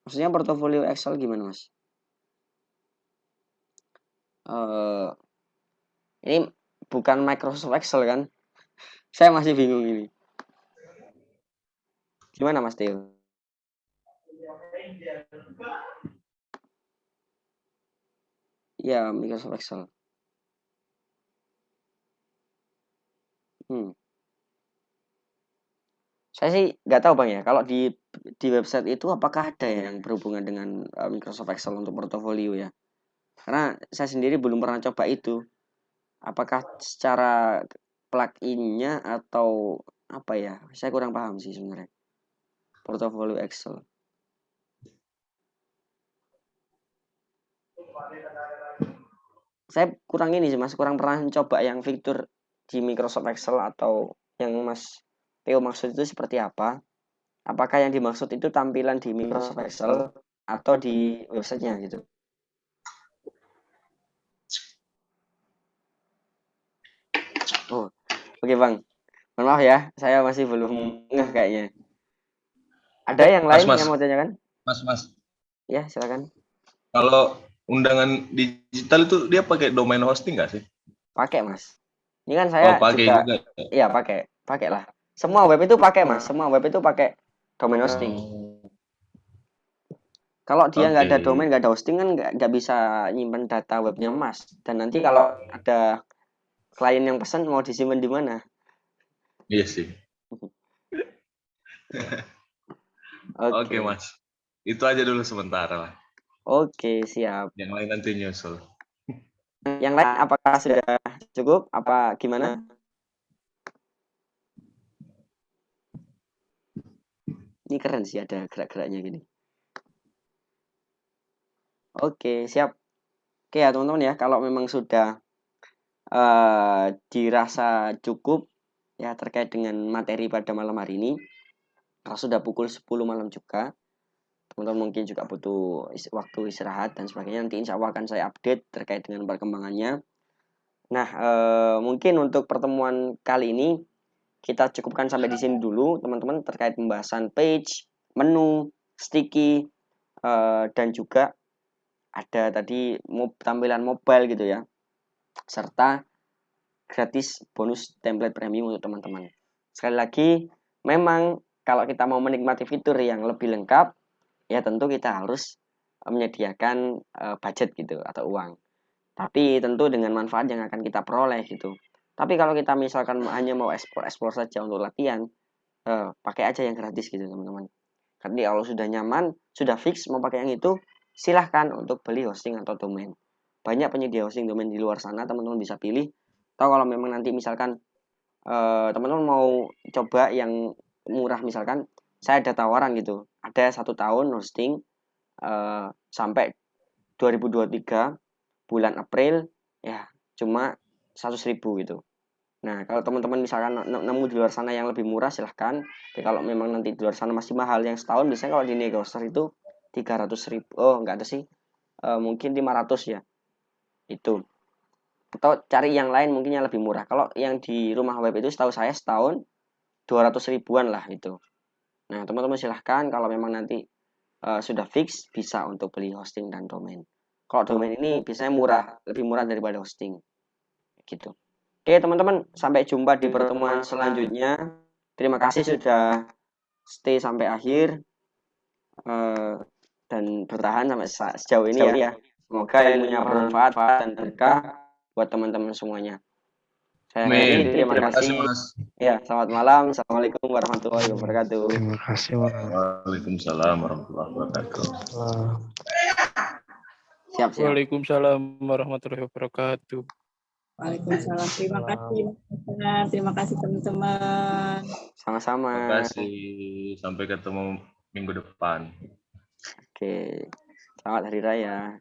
Maksudnya portofolio Excel gimana, Mas? Ini bukan Microsoft Excel kan? Saya masih bingung ini. Gimana, Mas Theo? Ya, Microsoft Excel. Saya sih nggak tahu Bang ya. Kalau di website itu apakah ada yang berhubungan dengan Microsoft Excel untuk portofolio ya? Karena saya sendiri belum pernah coba itu. Apakah secara plug-in-nya atau apa ya? Saya kurang paham sih sebenarnya. Portofolio Excel. Saya kurang ini sih Mas, kurang pernah mencoba yang fitur di Microsoft Excel, atau yang Mas Theo maksud itu seperti apa? Apakah yang dimaksud itu tampilan di Microsoft Excel atau di websitenya gitu? Oh, oke Bang. Mohon maaf ya, saya masih belum ngeh kayaknya. Ada yang lain Mas. yang mau tanyakan? Mas. Ya, silakan. Kalau undangan digital itu dia pakai domain hosting nggak sih? Pakai, Mas. Ini kan saya pakai juga. Iya, pakai lah. Semua web itu pakai, Mas. Semua web itu pakai domain hosting. Kalau dia nggak ada domain, nggak ada hosting kan nggak bisa nyimpen data webnya Mas. Dan nanti kalau ada klien yang pesan mau disimpan di mana? Iya sih. Oke, Oke. Mas. Itu aja dulu sementara lah. Oke, siap. Yang lain nanti nyusul. Yang lain apakah sudah cukup? Apa gimana? Ini keren sih, ada gerak-geraknya gini. Oke, siap. Oke ya teman-teman ya, kalau memang sudah dirasa cukup ya terkait dengan materi pada malam hari ini, kalau sudah pukul 10 malam juga, teman-teman mungkin juga butuh waktu istirahat dan sebagainya. Nanti insya Allah akan saya update terkait dengan perkembangannya. Nah, mungkin untuk pertemuan kali ini kita cukupkan sampai di sini dulu, teman-teman, terkait pembahasan page, menu, sticky, dan juga ada tadi tampilan mobile gitu ya, serta gratis bonus template premium untuk teman-teman. Sekali lagi, memang kalau kita mau menikmati fitur yang lebih lengkap, ya tentu kita harus menyediakan budget gitu atau uang. Tapi tentu dengan manfaat yang akan kita peroleh gitu. Tapi kalau kita misalkan hanya mau explore saja untuk latihan, pakai aja yang gratis gitu teman-teman. Nanti kalau sudah nyaman, sudah fix mau pakai yang itu, silahkan untuk beli hosting atau domain. Banyak penyedia hosting domain di luar sana, teman-teman bisa pilih. Atau kalau memang nanti misalkan teman-teman mau coba yang murah, misalkan saya ada tawaran gitu, ada 1 tahun hosting sampai 2023 bulan April ya cuma 100.000 gitu. Nah, kalau teman-teman misalkan nemu di luar sana yang lebih murah, silahkan. Tapi kalau memang nanti di luar sana masih mahal, yang setahun biasanya kalau di Negoster itu 300.000. Oh, enggak ada sih. Mungkin 500 ya. Itu. Atau cari yang lain mungkin yang lebih murah. Kalau yang di rumah web itu setahu saya setahun 200 ribuan lah itu. Nah, teman-teman silahkan kalau memang nanti sudah fix bisa untuk beli hosting dan domain. Kalau domain ini biasanya murah, lebih murah daripada hosting. Gitu. Oke teman-teman, sampai jumpa di pertemuan selanjutnya. Terima kasih sudah stay sampai akhir dan bertahan sampai sejauh ini ya. Semoga ilmunya bermanfaat dan berkah buat teman-teman semuanya. Saya akhiri, terima kasih. Mas. Ya, selamat malam. Assalamualaikum warahmatullahi wabarakatuh. Terima kasih, Mas. Waalaikumsalam warahmatullahi wabarakatuh. Siap. Waalaikumsalam warahmatullahi wabarakatuh. Waalaikumsalam. Terima kasih teman-teman. Sama-sama. Terima kasih. Sampai ketemu minggu depan. Oke. Selamat hari raya.